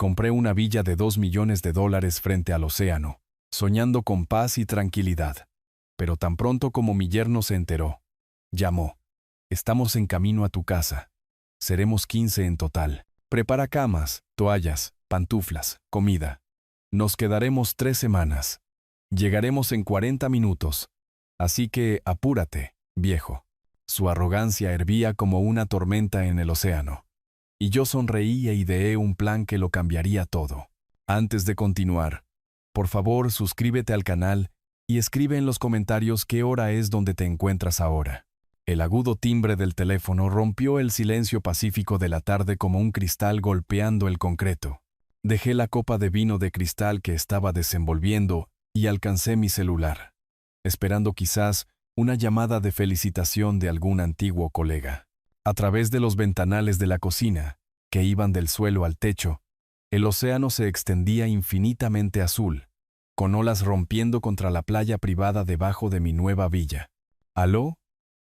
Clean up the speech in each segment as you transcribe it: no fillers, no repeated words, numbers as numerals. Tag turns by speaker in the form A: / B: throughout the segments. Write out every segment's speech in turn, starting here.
A: compré una villa de $2 millones frente al océano, soñando con paz y tranquilidad. Pero tan pronto como mi yerno se enteró, llamó. Estamos en camino a tu casa. Seremos 15 en total. Prepara camas, toallas, pantuflas, comida. Nos quedaremos 3 semanas. Llegaremos en 40 minutos. Así que apúrate, viejo. Su arrogancia hervía como una tormenta en el océano. Y yo sonreí e ideé un plan que lo cambiaría todo. Antes de continuar, por favor suscríbete al canal y escribe en los comentarios qué hora es donde te encuentras ahora. El agudo timbre del teléfono rompió el silencio pacífico de la tarde como un cristal golpeando el concreto. Dejé la copa de vino de cristal que estaba desenvolviendo y alcancé mi celular, esperando quizás una llamada de felicitación de algún antiguo colega. A través de los ventanales de la cocina, que iban del suelo al techo, el océano se extendía infinitamente azul, con olas rompiendo contra la playa privada debajo de mi nueva villa. ¿Aló?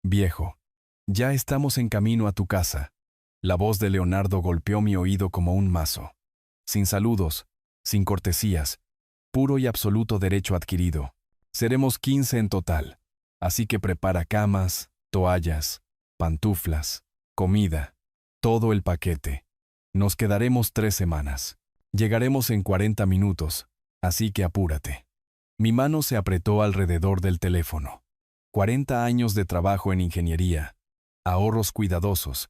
A: Viejo, ya estamos en camino a tu casa. La voz de Leonardo golpeó mi oído como un mazo. Sin saludos, sin cortesías, puro y absoluto derecho adquirido. Seremos 15 en total, así que prepara camas, toallas, pantuflas, comida, todo el paquete. Nos quedaremos 3 semanas. Llegaremos en 40 minutos, así que apúrate. Mi mano se apretó alrededor del teléfono. 40 años de trabajo en ingeniería, ahorros cuidadosos,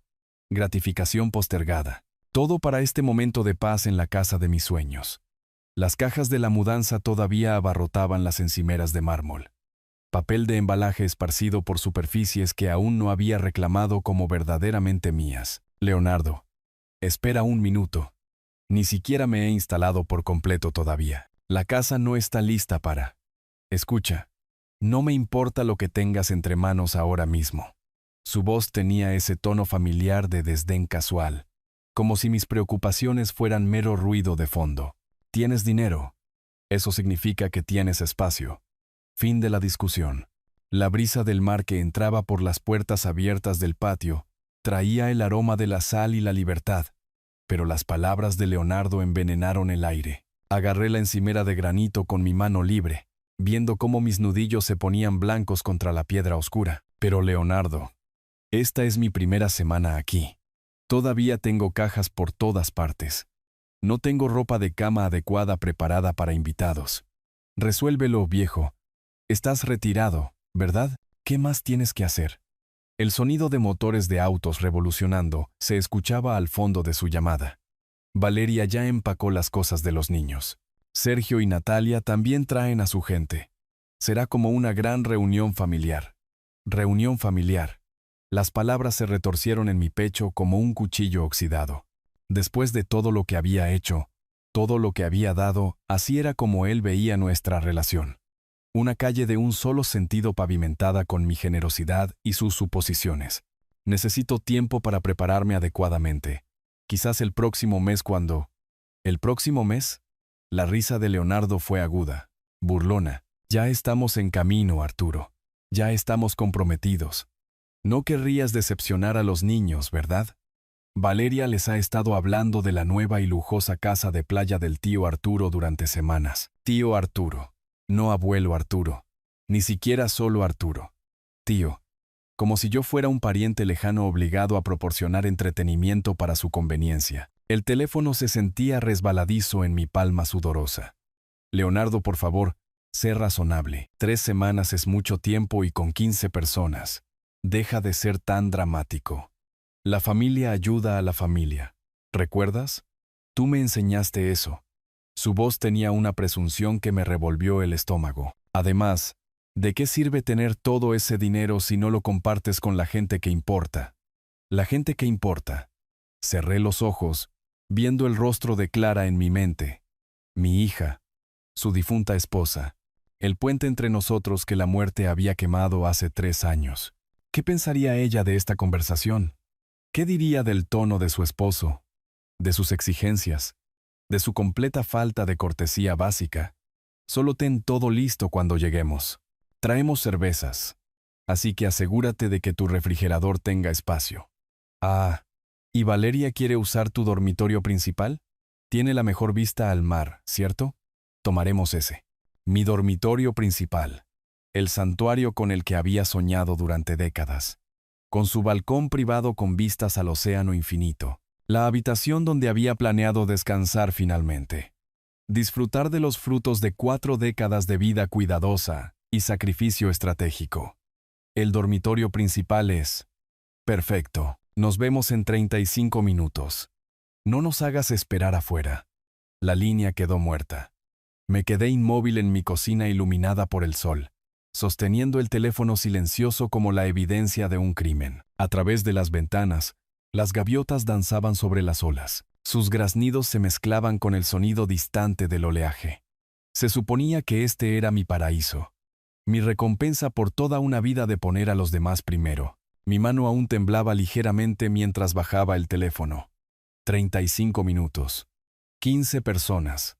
A: gratificación postergada. Todo para este momento de paz en la casa de mis sueños. Las cajas de la mudanza todavía abarrotaban las encimeras de mármol. Papel de embalaje esparcido por superficies que aún no había reclamado como verdaderamente mías. Leonardo, espera un minuto. Ni siquiera me he instalado por completo todavía. La casa no está lista para... Escucha, no me importa lo que tengas entre manos ahora mismo. Su voz tenía ese tono familiar de desdén casual, como si mis preocupaciones fueran mero ruido de fondo. ¿Tienes dinero? Eso significa que tienes espacio. Fin de la discusión. La brisa del mar que entraba por las puertas abiertas del patio traía el aroma de la sal y la libertad, pero las palabras de Leonardo envenenaron el aire. Agarré la encimera de granito con mi mano libre, viendo cómo mis nudillos se ponían blancos contra la piedra oscura. Pero Leonardo, esta es mi primera semana aquí. Todavía tengo cajas por todas partes. No tengo ropa de cama adecuada preparada para invitados. Resuélvelo, viejo. Estás retirado, ¿verdad? ¿Qué más tienes que hacer? El sonido de motores de autos revolucionando se escuchaba al fondo de su llamada. Valeria ya empacó las cosas de los niños. Sergio y Natalia también traen a su gente. Será como una gran reunión familiar. Reunión familiar. Las palabras se retorcieron en mi pecho como un cuchillo oxidado. Después de todo lo que había hecho, todo lo que había dado, así era como él veía nuestra relación. Una calle de un solo sentido pavimentada con mi generosidad y sus suposiciones. Necesito tiempo para prepararme adecuadamente. Quizás el próximo mes cuando... ¿El próximo mes? La risa de Leonardo fue aguda, burlona. Ya estamos en camino, Arturo. Ya estamos comprometidos. No querrías decepcionar a los niños, ¿verdad? Valeria les ha estado hablando de la nueva y lujosa casa de playa del tío Arturo durante semanas. Tío Arturo, no abuelo Arturo, ni siquiera solo Arturo. Tío, como si yo fuera un pariente lejano obligado a proporcionar entretenimiento para su conveniencia. El teléfono se sentía resbaladizo en mi palma sudorosa. Leonardo, por favor, sé razonable. 3 semanas es mucho tiempo y con 15 personas. Deja de ser tan dramático. La familia ayuda a la familia. ¿Recuerdas? Tú me enseñaste eso. Su voz tenía una presunción que me revolvió el estómago. Además, ¿de qué sirve tener todo ese dinero si no lo compartes con la gente que importa? La gente que importa. Cerré los ojos, viendo el rostro de Clara en mi mente. Mi hija, su difunta esposa, el puente entre nosotros que la muerte había quemado hace 3 años. ¿Qué pensaría ella de esta conversación? ¿Qué diría del tono de su esposo, de sus exigencias, de su completa falta de cortesía básica? Solo ten todo listo cuando lleguemos. Traemos cervezas, así que asegúrate de que tu refrigerador tenga espacio. Ah, ¿y Valeria quiere usar tu dormitorio principal? Tiene la mejor vista al mar, ¿cierto? Tomaremos ese. Mi dormitorio principal. El santuario con el que había soñado durante décadas. Con su balcón privado con vistas al océano infinito. La habitación donde había planeado descansar finalmente. Disfrutar de los frutos de 4 décadas de vida cuidadosa y sacrificio estratégico. El dormitorio principal es... Perfecto. Nos vemos en 35 minutos. No nos hagas esperar afuera. La línea quedó muerta. Me quedé inmóvil en mi cocina iluminada por el sol, sosteniendo el teléfono silencioso como la evidencia de un crimen. A través de las ventanas, las gaviotas danzaban sobre las olas. Sus graznidos se mezclaban con el sonido distante del oleaje. Se suponía que este era mi paraíso. Mi recompensa por toda una vida de poner a los demás primero. Mi mano aún temblaba ligeramente mientras bajaba el teléfono. 35 minutos. 15 personas.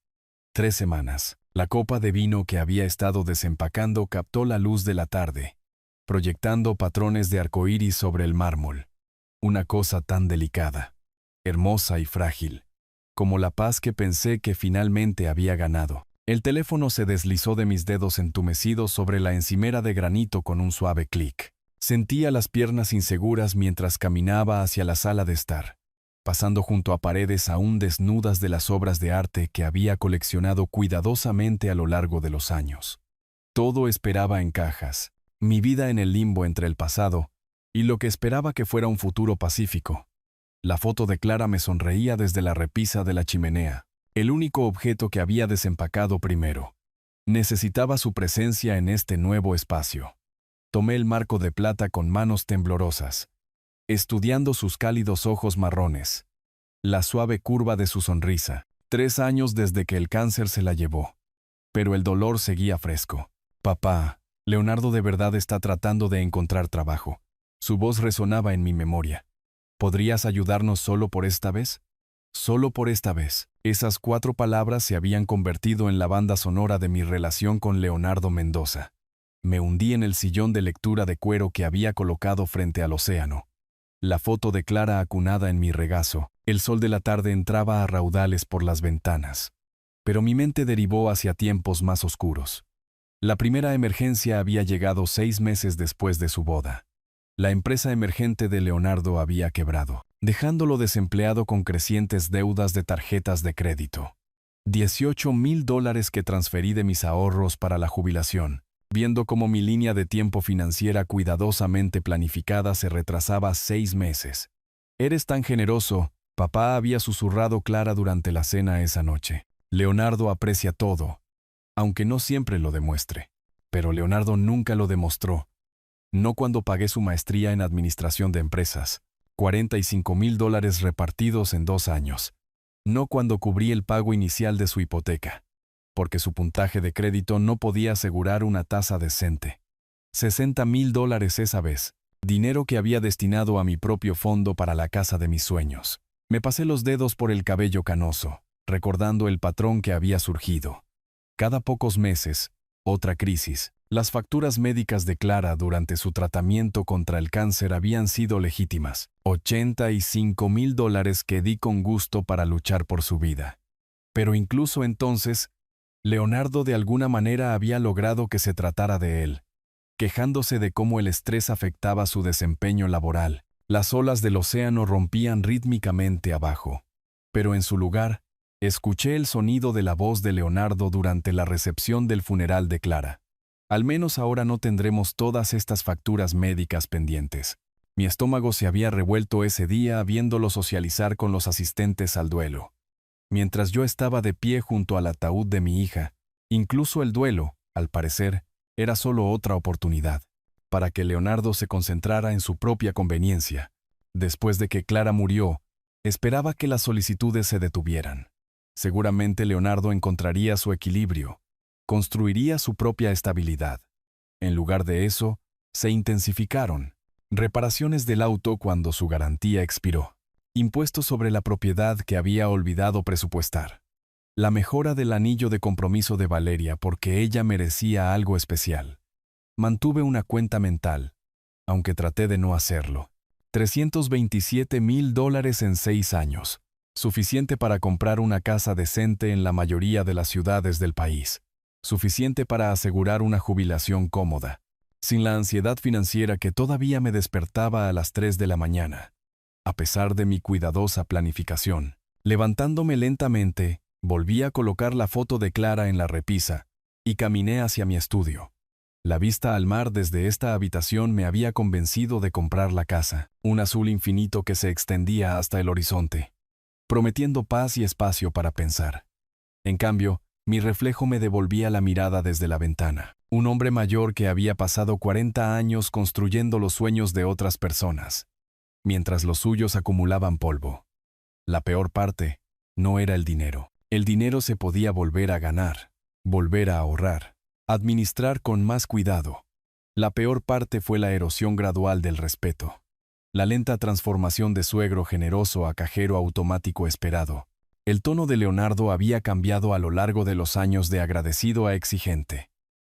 A: 3 semanas. La copa de vino que había estado desempacando captó la luz de la tarde, proyectando patrones de arcoíris sobre el mármol. Una cosa tan delicada, hermosa y frágil, como la paz que pensé que finalmente había ganado. El teléfono se deslizó de mis dedos entumecidos sobre la encimera de granito con un suave clic. Sentía las piernas inseguras mientras caminaba hacia la sala de estar, pasando junto a paredes aún desnudas de las obras de arte que había coleccionado cuidadosamente a lo largo de los años. Todo esperaba en cajas, mi vida en el limbo entre el pasado y lo que esperaba que fuera un futuro pacífico. La foto de Clara me sonreía desde la repisa de la chimenea, el único objeto que había desempacado primero. Necesitaba su presencia en este nuevo espacio. Tomé el marco de plata con manos temblorosas, estudiando sus cálidos ojos marrones, la suave curva de su sonrisa. 3 años desde que el cáncer se la llevó. Pero el dolor seguía fresco. Papá, Leonardo de verdad está tratando de encontrar trabajo. Su voz resonaba en mi memoria. ¿Podrías ayudarnos solo por esta vez? Solo por esta vez. Esas 4 palabras se habían convertido en la banda sonora de mi relación con Leonardo Mendoza. Me hundí en el sillón de lectura de cuero que había colocado frente al océano. La foto de Clara acunada en mi regazo. El sol de la tarde entraba a raudales por las ventanas. Pero mi mente derivó hacia tiempos más oscuros. La primera emergencia había llegado 6 meses después de su boda. La empresa emergente de Leonardo había quebrado, dejándolo desempleado con crecientes deudas de tarjetas de crédito. $18,000 que transferí de mis ahorros para la jubilación, viendo cómo mi línea de tiempo financiera cuidadosamente planificada se retrasaba 6 meses. «Eres tan generoso», papá había susurrado Clara durante la cena esa noche. Leonardo aprecia todo, aunque no siempre lo demuestre. Pero Leonardo nunca lo demostró. No cuando pagué su maestría en administración de empresas, $45,000 repartidos en 2 años. No cuando cubrí el pago inicial de su hipoteca, porque su puntaje de crédito no podía asegurar una tasa decente. $60,000 esa vez, dinero que había destinado a mi propio fondo para la casa de mis sueños. Me pasé los dedos por el cabello canoso, recordando el patrón que había surgido. Cada pocos meses, otra crisis. Las facturas médicas de Clara durante su tratamiento contra el cáncer habían sido legítimas. $85,000 que di con gusto para luchar por su vida. Pero incluso entonces, Leonardo de alguna manera había logrado que se tratara de él, quejándose de cómo el estrés afectaba su desempeño laboral. Las olas del océano rompían rítmicamente abajo. Pero en su lugar, escuché el sonido de la voz de Leonardo durante la recepción del funeral de Clara. Al menos ahora no tendremos todas estas facturas médicas pendientes. Mi estómago se había revuelto ese día viéndolo socializar con los asistentes al duelo. Mientras yo estaba de pie junto al ataúd de mi hija, incluso el duelo, al parecer, era solo otra oportunidad para que Leonardo se concentrara en su propia conveniencia. Después de que Clara murió, esperaba que las solicitudes se detuvieran. Seguramente Leonardo encontraría su equilibrio, construiría su propia estabilidad. En lugar de eso, se intensificaron. Reparaciones del auto cuando su garantía expiró. Impuestos sobre la propiedad que había olvidado presupuestar. La mejora del anillo de compromiso de Valeria porque ella merecía algo especial. Mantuve una cuenta mental, aunque traté de no hacerlo. $327,000 en 6 años. Suficiente para comprar una casa decente en la mayoría de las ciudades del país. Suficiente para asegurar una jubilación cómoda, sin la ansiedad financiera que todavía me despertaba a las 3 de la mañana. A pesar de mi cuidadosa planificación, levantándome lentamente, volví a colocar la foto de Clara en la repisa y caminé hacia mi estudio. La vista al mar desde esta habitación me había convencido de comprar la casa, un azul infinito que se extendía hasta el horizonte, prometiendo paz y espacio para pensar. En cambio, mi reflejo me devolvía la mirada desde la ventana. Un hombre mayor que había pasado 40 años construyendo los sueños de otras personas, mientras los suyos acumulaban polvo. La peor parte no era el dinero. El dinero se podía volver a ganar, volver a ahorrar, administrar con más cuidado. La peor parte fue la erosión gradual del respeto. La lenta transformación de suegro generoso a cajero automático esperado. El tono de Leonardo había cambiado a lo largo de los años de agradecido a exigente,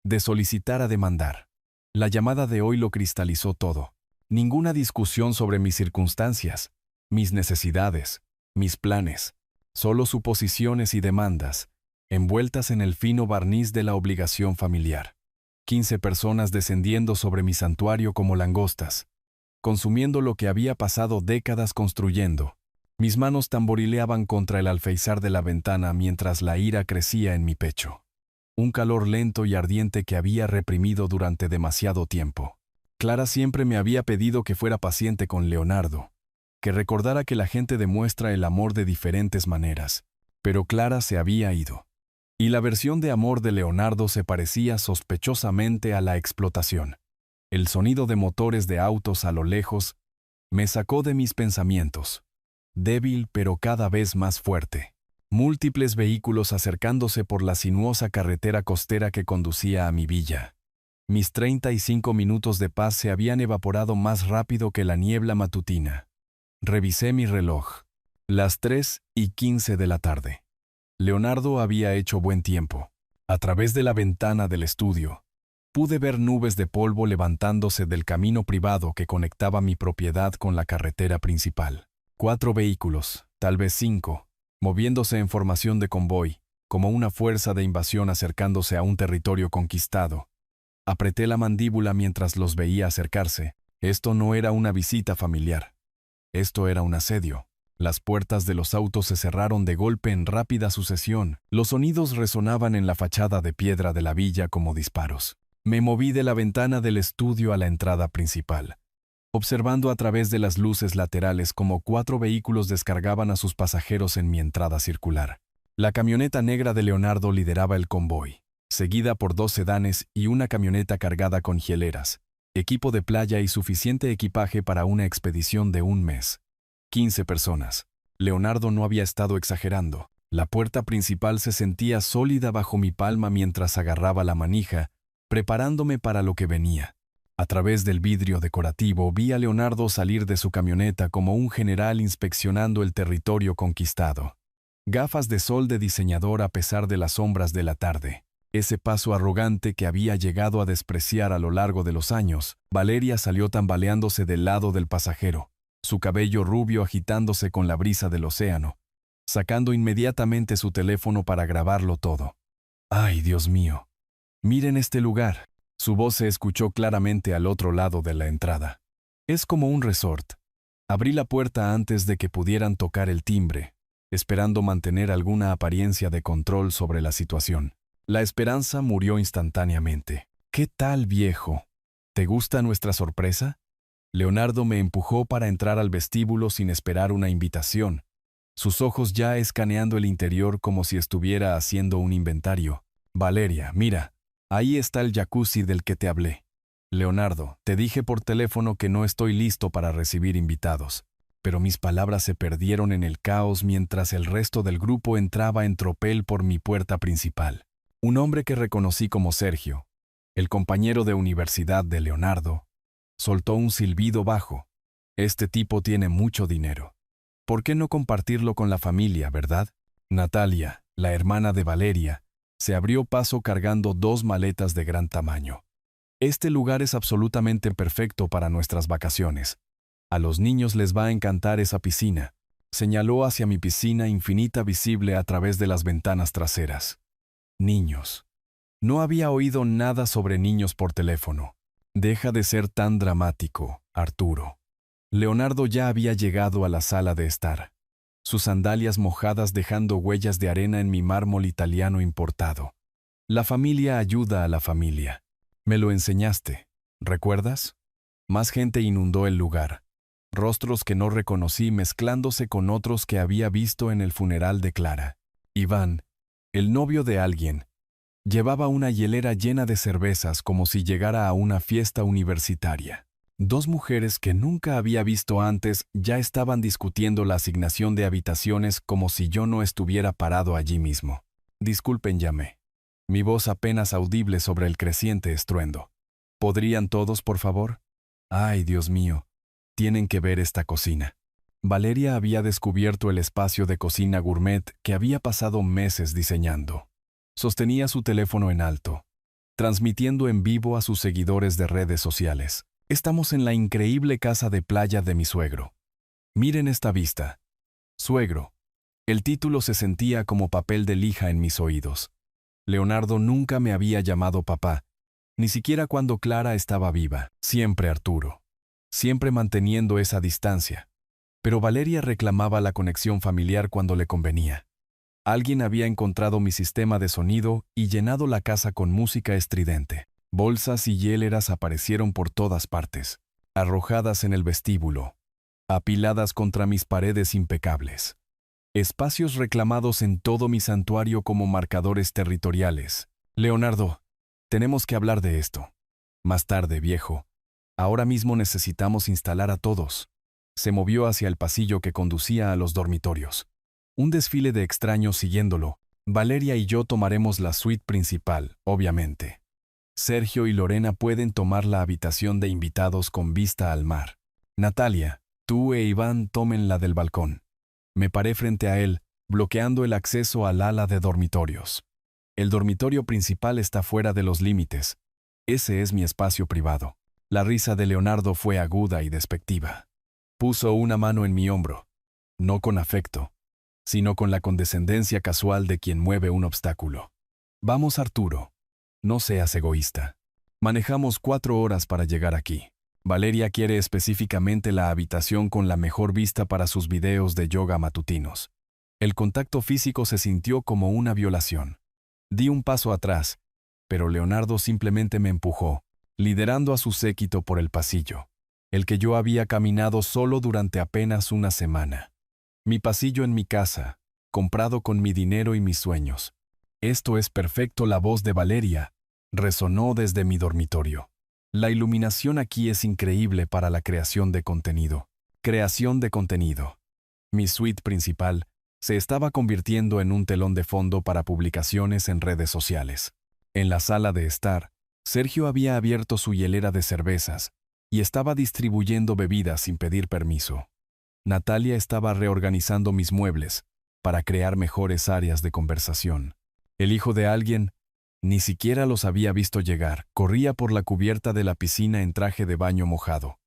A: de solicitar a demandar. La llamada de hoy lo cristalizó todo. Ninguna discusión sobre mis circunstancias, mis necesidades, mis planes, solo suposiciones y demandas, envueltas en el fino barniz de la obligación familiar. 15 personas descendiendo sobre mi santuario como langostas, consumiendo lo que había pasado décadas construyendo. Mis manos tamborileaban contra el alféizar de la ventana mientras la ira crecía en mi pecho. Un calor lento y ardiente que había reprimido durante demasiado tiempo. Clara siempre me había pedido que fuera paciente con Leonardo, que recordara que la gente demuestra el amor de diferentes maneras, pero Clara se había ido. Y la versión de amor de Leonardo se parecía sospechosamente a la explotación. El sonido de motores de autos a lo lejos me sacó de mis pensamientos. Débil pero cada vez más fuerte. Múltiples vehículos acercándose por la sinuosa carretera costera que conducía a mi villa. Mis 35 minutos de paz se habían evaporado más rápido que la niebla matutina. Revisé mi reloj. Las 3:15 de la tarde. Leonardo había hecho buen tiempo. A través de la ventana del estudio, pude ver nubes de polvo levantándose del camino privado que conectaba mi propiedad con la carretera principal. 4 vehículos, tal vez 5, moviéndose en formación de convoy, como una fuerza de invasión acercándose a un territorio conquistado. Apreté la mandíbula mientras los veía acercarse. Esto no era una visita familiar. Esto era un asedio. Las puertas de los autos se cerraron de golpe en rápida sucesión. Los sonidos resonaban en la fachada de piedra de la villa como disparos. Me moví de la ventana del estudio a la entrada principal, observando a través de las luces laterales cómo 4 vehículos descargaban a sus pasajeros en mi entrada circular. La camioneta negra de Leonardo lideraba el convoy, seguida por 2 sedanes y una camioneta cargada con hieleras, equipo de playa y suficiente equipaje para una expedición de un mes. 15 personas. Leonardo no había estado exagerando. La puerta principal se sentía sólida bajo mi palma mientras agarraba la manija, preparándome para lo que venía. A través del vidrio decorativo vi a Leonardo salir de su camioneta como un general inspeccionando el territorio conquistado. Gafas de sol de diseñador a pesar de las sombras de la tarde. Ese paso arrogante que había llegado a despreciar a lo largo de los años. Valeria salió tambaleándose del lado del pasajero, su cabello rubio agitándose con la brisa del océano, sacando inmediatamente su teléfono para grabarlo todo. ¡Ay, Dios mío! Miren este lugar. Su voz se escuchó claramente al otro lado de la entrada. Es como un resort. Abrí la puerta antes de que pudieran tocar el timbre, esperando mantener alguna apariencia de control sobre la situación. La esperanza murió instantáneamente. ¿Qué tal, viejo? ¿Te gusta nuestra sorpresa? Leonardo me empujó para entrar al vestíbulo sin esperar una invitación, sus ojos ya escaneando el interior como si estuviera haciendo un inventario. Valeria, mira. Ahí está el jacuzzi del que te hablé. Leonardo, te dije por teléfono que no estoy listo para recibir invitados, pero mis palabras se perdieron en el caos mientras el resto del grupo entraba en tropel por mi puerta principal. Un hombre que reconocí como Sergio, el compañero de universidad de Leonardo, soltó un silbido bajo. Este tipo tiene mucho dinero. ¿Por qué no compartirlo con la familia, verdad? Natalia, la hermana de Valeria, se abrió paso cargando 2 maletas de gran tamaño. Este lugar es absolutamente perfecto para nuestras vacaciones. A los niños les va a encantar esa piscina. Señaló hacia mi piscina infinita visible a través de las ventanas traseras. Niños. No había oído nada sobre niños por teléfono. Deja de ser tan dramático, Arturo. Leonardo ya había llegado a la sala de estar. Sus sandalias mojadas dejando huellas de arena en mi mármol italiano importado. La familia ayuda a la familia. Me lo enseñaste, ¿recuerdas? Más gente inundó el lugar. Rostros que no reconocí mezclándose con otros que había visto en el funeral de Clara. Iván, el novio de alguien, llevaba una hielera llena de cervezas como si llegara a una fiesta universitaria. Dos mujeres que nunca había visto antes ya estaban discutiendo la asignación de habitaciones como si yo no estuviera parado allí mismo. Disculpen, llamé. Mi voz apenas audible sobre el creciente estruendo. ¿Podrían todos, por favor? Ay, Dios mío. Tienen que ver esta cocina. Valeria había descubierto el espacio de cocina gourmet que había pasado meses diseñando. Sostenía su teléfono en alto, transmitiendo en vivo a sus seguidores de redes sociales. Estamos en la increíble casa de playa de mi suegro. Miren esta vista. Suegro. El título se sentía como papel de lija en mis oídos. Leonardo nunca me había llamado papá, ni siquiera cuando Clara estaba viva. Siempre Arturo. Siempre manteniendo esa distancia. Pero Valeria reclamaba la conexión familiar cuando le convenía. Alguien había encontrado mi sistema de sonido y llenado la casa con música estridente. Bolsas y hieleras aparecieron por todas partes, arrojadas en el vestíbulo, apiladas contra mis paredes impecables. Espacios reclamados en todo mi santuario como marcadores territoriales. Leonardo, tenemos que hablar de esto. Más tarde, viejo. Ahora mismo necesitamos instalar a todos. Se movió hacia el pasillo que conducía a los dormitorios. Un desfile de extraños siguiéndolo. Valeria y yo tomaremos la suite principal, obviamente. Sergio y Lorena pueden tomar la habitación de invitados con vista al mar. Natalia, tú e Iván tomen la del balcón. Me paré frente a él, bloqueando el acceso al ala de dormitorios. El dormitorio principal está fuera de los límites. Ese es mi espacio privado. La risa de Leonardo fue aguda y despectiva. Puso una mano en mi hombro, no con afecto, sino con la condescendencia casual de quien mueve un obstáculo. Vamos, Arturo. No seas egoísta. Manejamos 4 horas para llegar aquí. Valeria quiere específicamente la habitación con la mejor vista para sus videos de yoga matutinos. El contacto físico se sintió como una violación. Di un paso atrás, pero Leonardo simplemente me empujó, liderando a su séquito por el pasillo, el que yo había caminado solo durante apenas una semana. Mi pasillo en mi casa, comprado con mi dinero y mis sueños. Esto es perfecto. La voz de Valeria resonó desde mi dormitorio. La iluminación aquí es increíble para la creación de contenido. Creación de contenido. Mi suite principal se estaba convirtiendo en un telón de fondo para publicaciones en redes sociales. En la sala de estar, Sergio había abierto su hielera de cervezas y estaba distribuyendo bebidas sin pedir permiso. Natalia estaba reorganizando mis muebles para crear mejores áreas de conversación. El hijo de alguien, ni siquiera los había visto llegar, corría por la cubierta de la piscina en traje de baño mojado,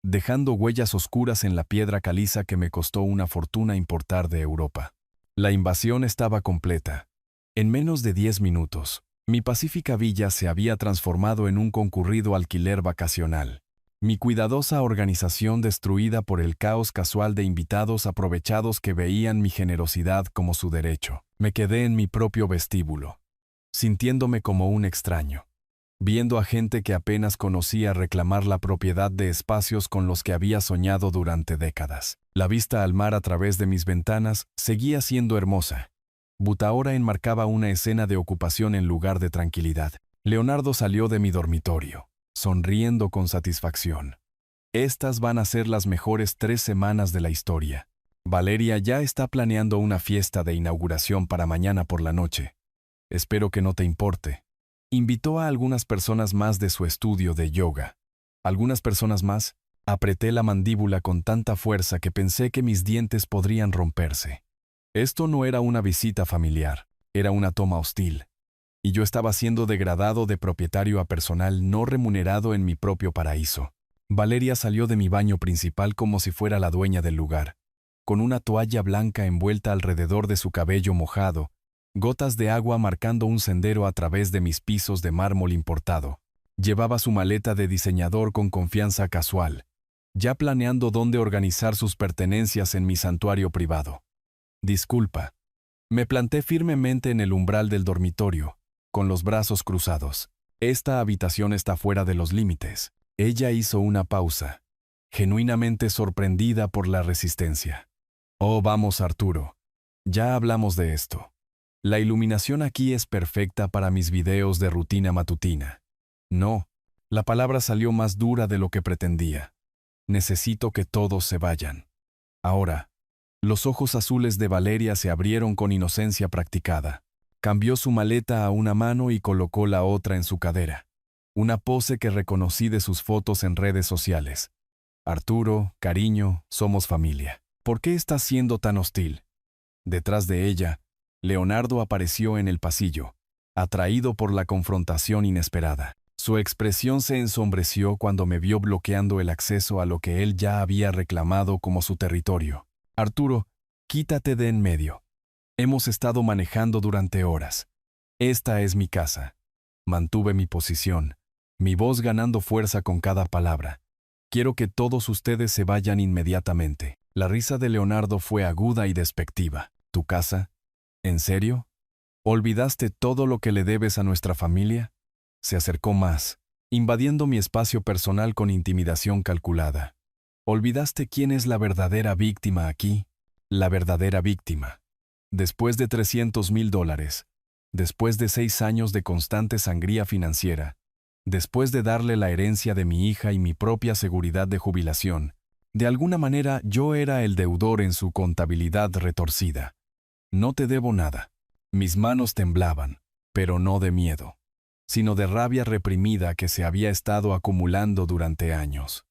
A: dejando huellas oscuras en la piedra caliza que me costó una fortuna importar de Europa. La invasión estaba completa. En menos de 10 minutos, mi pacífica villa se había transformado en un concurrido alquiler vacacional. Mi cuidadosa organización destruida por el caos casual de invitados aprovechados que veían mi generosidad como su derecho. Me quedé en mi propio vestíbulo, sintiéndome como un extraño, viendo a gente que apenas conocía reclamar la propiedad de espacios con los que había soñado durante décadas. La vista al mar a través de mis ventanas seguía siendo hermosa. Butaora enmarcaba una escena de ocupación en lugar de tranquilidad. Leonardo salió de mi dormitorio, sonriendo con satisfacción. Estas van a ser las mejores 3 semanas de la historia. Valeria ya está planeando una fiesta de inauguración para mañana por la noche. Espero que no te importe. Invitó a algunas personas más de su estudio de yoga. ¿Algunas personas más? Apreté la mandíbula con tanta fuerza que pensé que mis dientes podrían romperse. Esto no era una visita familiar, era una toma hostil. Y yo estaba siendo degradado de propietario a personal no remunerado en mi propio paraíso. Valeria salió de mi baño principal como si fuera la dueña del lugar. con una toalla blanca envuelta alrededor de su cabello mojado, gotas de agua marcando un sendero a través de mis pisos de mármol importado. Llevaba su maleta de diseñador con confianza casual, ya planeando dónde organizar sus pertenencias en mi santuario privado. Disculpa. Me planté firmemente en el umbral del dormitorio, con los brazos cruzados. Esta habitación está fuera de los límites. Ella hizo una pausa, genuinamente sorprendida por la resistencia. Oh, vamos, Arturo. Ya hablamos de esto. La iluminación aquí es perfecta para mis videos de rutina matutina. No, la palabra salió más dura de lo que pretendía. Necesito que todos se vayan. Ahora, los ojos azules de Valeria se abrieron con inocencia practicada. Cambió su maleta a una mano y colocó la otra en su cadera. Una pose que reconocí de sus fotos en redes sociales. Arturo, cariño, somos familia. ¿Por qué estás siendo tan hostil? Detrás de ella, Leonardo apareció en el pasillo, atraído por la confrontación inesperada. Su expresión se ensombreció cuando me vio bloqueando el acceso a lo que él ya había reclamado como su territorio. Arturo, quítate de en medio. Hemos estado manejando durante horas. Esta es mi casa. Mantuve mi posición, mi voz ganando fuerza con cada palabra. Quiero que todos ustedes se vayan inmediatamente. La risa de Leonardo fue aguda y despectiva. ¿Tu casa? ¿En serio? ¿Olvidaste todo lo que le debes a nuestra familia? Se acercó más, invadiendo mi espacio personal con intimidación calculada. ¿Olvidaste quién es la verdadera víctima aquí? La verdadera víctima. Después de $300,000, después de 6 años de constante sangría financiera, después de darle la herencia de mi hija y mi propia seguridad de jubilación, de alguna manera yo era el deudor en su contabilidad retorcida. No te debo nada. Mis manos temblaban, pero no de miedo, sino de rabia reprimida que se había estado acumulando durante años.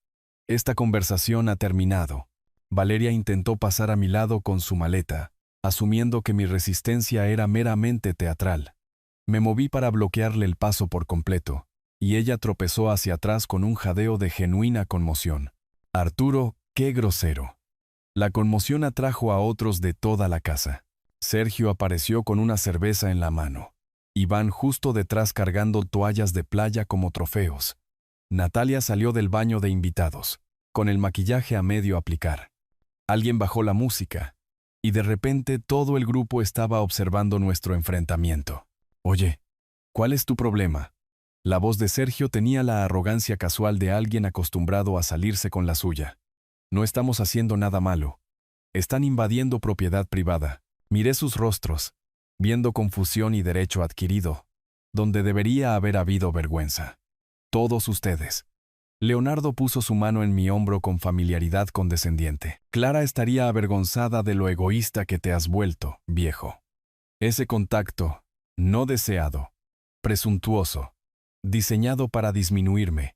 A: Esta conversación ha terminado. Valeria intentó pasar a mi lado con su maleta, asumiendo que mi resistencia era meramente teatral. Me moví para bloquearle el paso por completo, y ella tropezó hacia atrás con un jadeo de genuina conmoción. Arturo, qué grosero. La conmoción atrajo a otros de toda la casa. Sergio apareció con una cerveza en la mano. Iván justo detrás cargando toallas de playa como trofeos. Natalia salió del baño de invitados, con el maquillaje a medio aplicar. Alguien bajó la música, y de repente todo el grupo estaba observando nuestro enfrentamiento. Oye, ¿cuál es tu problema? La voz de Sergio tenía la arrogancia casual de alguien acostumbrado a salirse con la suya. No estamos haciendo nada malo. Están invadiendo propiedad privada. Miré sus rostros, viendo confusión y derecho adquirido, donde debería haber habido vergüenza. Todos ustedes. Leonardo puso su mano en mi hombro con familiaridad condescendiente. Clara estaría avergonzada de lo egoísta que te has vuelto, viejo. Ese contacto, no deseado, presuntuoso, diseñado para disminuirme,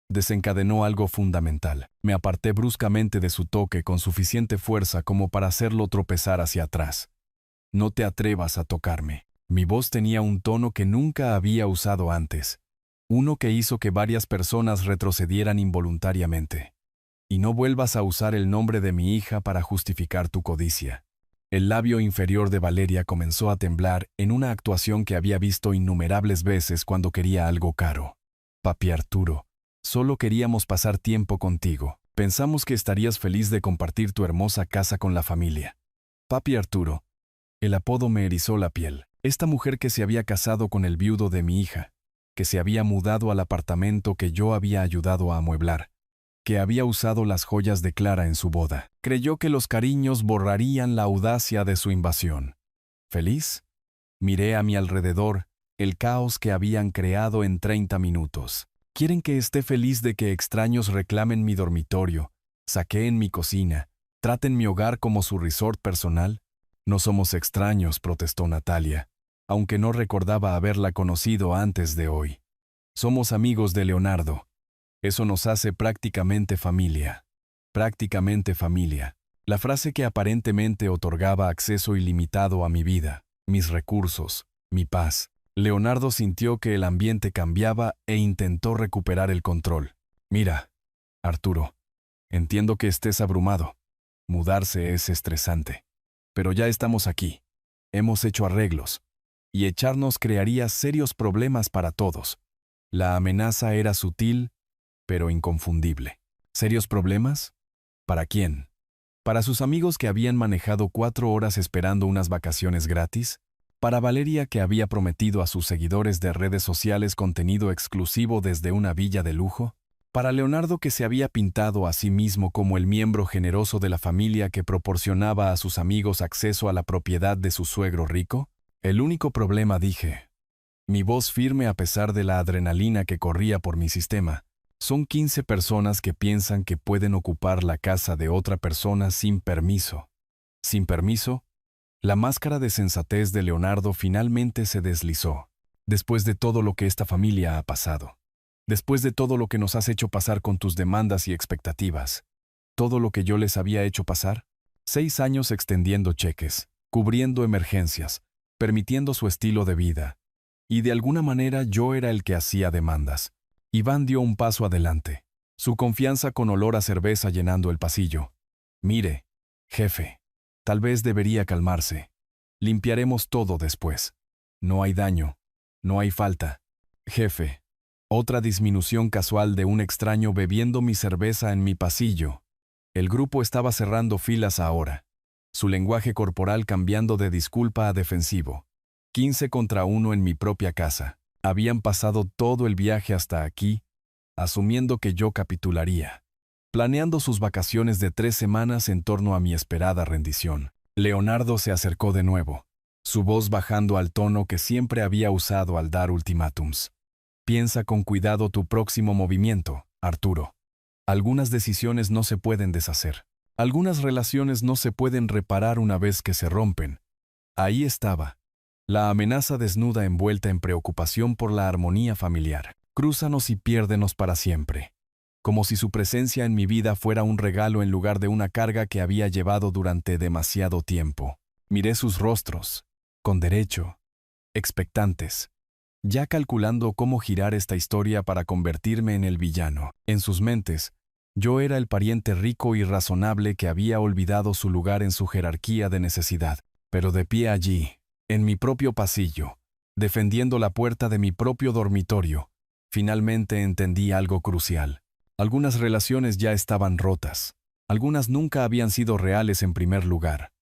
A: desencadenó algo fundamental. Me aparté bruscamente de su toque con suficiente fuerza como para hacerlo tropezar hacia atrás. No te atrevas a tocarme. Mi voz tenía un tono que nunca había usado antes, uno que hizo que varias personas retrocedieran involuntariamente. Y no vuelvas a usar el nombre de mi hija para justificar tu codicia. El labio inferior de Valeria comenzó a temblar en una actuación que había visto innumerables veces cuando quería algo caro. Papi Arturo, solo queríamos pasar tiempo contigo. Pensamos que estarías feliz de compartir tu hermosa casa con la familia. Papi Arturo. El apodo me erizó la piel. Esta mujer que se había casado con el viudo de mi hija, que se había mudado al apartamento que yo había ayudado a amueblar, que había usado las joyas de Clara en su boda, creyó que los cariños borrarían la audacia de su invasión. ¿Feliz? Miré a mi alrededor el caos que habían creado en 30 minutos. ¿Quieren que esté feliz de que extraños reclamen mi dormitorio, saqueen mi cocina, traten mi hogar como su resort personal? No somos extraños, protestó Natalia, aunque no recordaba haberla conocido antes de hoy. Somos amigos de Leonardo. Eso nos hace prácticamente familia. Prácticamente familia. La frase que aparentemente otorgaba acceso ilimitado a mi vida, mis recursos, mi paz. Leonardo sintió que el ambiente cambiaba e intentó recuperar el control. Mira, Arturo, entiendo que estés abrumado. Mudarse es estresante. Pero ya estamos aquí. Hemos hecho arreglos. Y echarnos crearía serios problemas para todos. La amenaza era sutil, pero inconfundible. ¿Serios problemas? ¿Para quién? ¿Para sus amigos que habían manejado 4 horas esperando unas vacaciones gratis? ¿Para Valeria que había prometido a sus seguidores de redes sociales contenido exclusivo desde una villa de lujo? ¿Para Leonardo que se había pintado a sí mismo como el miembro generoso de la familia que proporcionaba a sus amigos acceso a la propiedad de su suegro rico? El único problema, dije, mi voz firme a pesar de la adrenalina que corría por mi sistema, son 15 personas que piensan que pueden ocupar la casa de otra persona sin permiso. ¿Sin permiso? La máscara de sensatez de Leonardo finalmente se deslizó. Después de todo lo que esta familia ha pasado. Después de todo lo que nos has hecho pasar con tus demandas y expectativas. Todo lo que yo les había hecho pasar. 6 años extendiendo cheques, cubriendo emergencias, permitiendo su estilo de vida. Y de alguna manera yo era el que hacía demandas. Iván dio un paso adelante, su confianza con olor a cerveza llenando el pasillo. Mire, jefe, tal vez debería calmarse. Limpiaremos todo después. No hay daño, no hay falta. Jefe, otra disminución casual de un extraño bebiendo mi cerveza en mi pasillo. El grupo estaba cerrando filas ahora, su lenguaje corporal cambiando de disculpa a defensivo. 15 contra 1 en mi propia casa. Habían pasado todo el viaje hasta aquí, asumiendo que yo capitularía, planeando sus vacaciones de 3 semanas en torno a mi esperada rendición. Leonardo se acercó de nuevo, su voz bajando al tono que siempre había usado al dar ultimátums. Piensa con cuidado tu próximo movimiento, Arturo. Algunas decisiones no se pueden deshacer. Algunas relaciones no se pueden reparar una vez que se rompen. Ahí estaba. La amenaza desnuda envuelta en preocupación por la armonía familiar. Crúzanos y piérdenos para siempre. Como si su presencia en mi vida fuera un regalo en lugar de una carga que había llevado durante demasiado tiempo. Miré sus rostros, con derecho, expectantes, ya calculando cómo girar esta historia para convertirme en el villano. En sus mentes, yo era el pariente rico y razonable que había olvidado su lugar en su jerarquía de necesidad, pero de pie allí, en mi propio pasillo, defendiendo la puerta de mi propio dormitorio, finalmente entendí algo crucial. Algunas relaciones ya estaban rotas. Algunas nunca habían sido reales en primer lugar.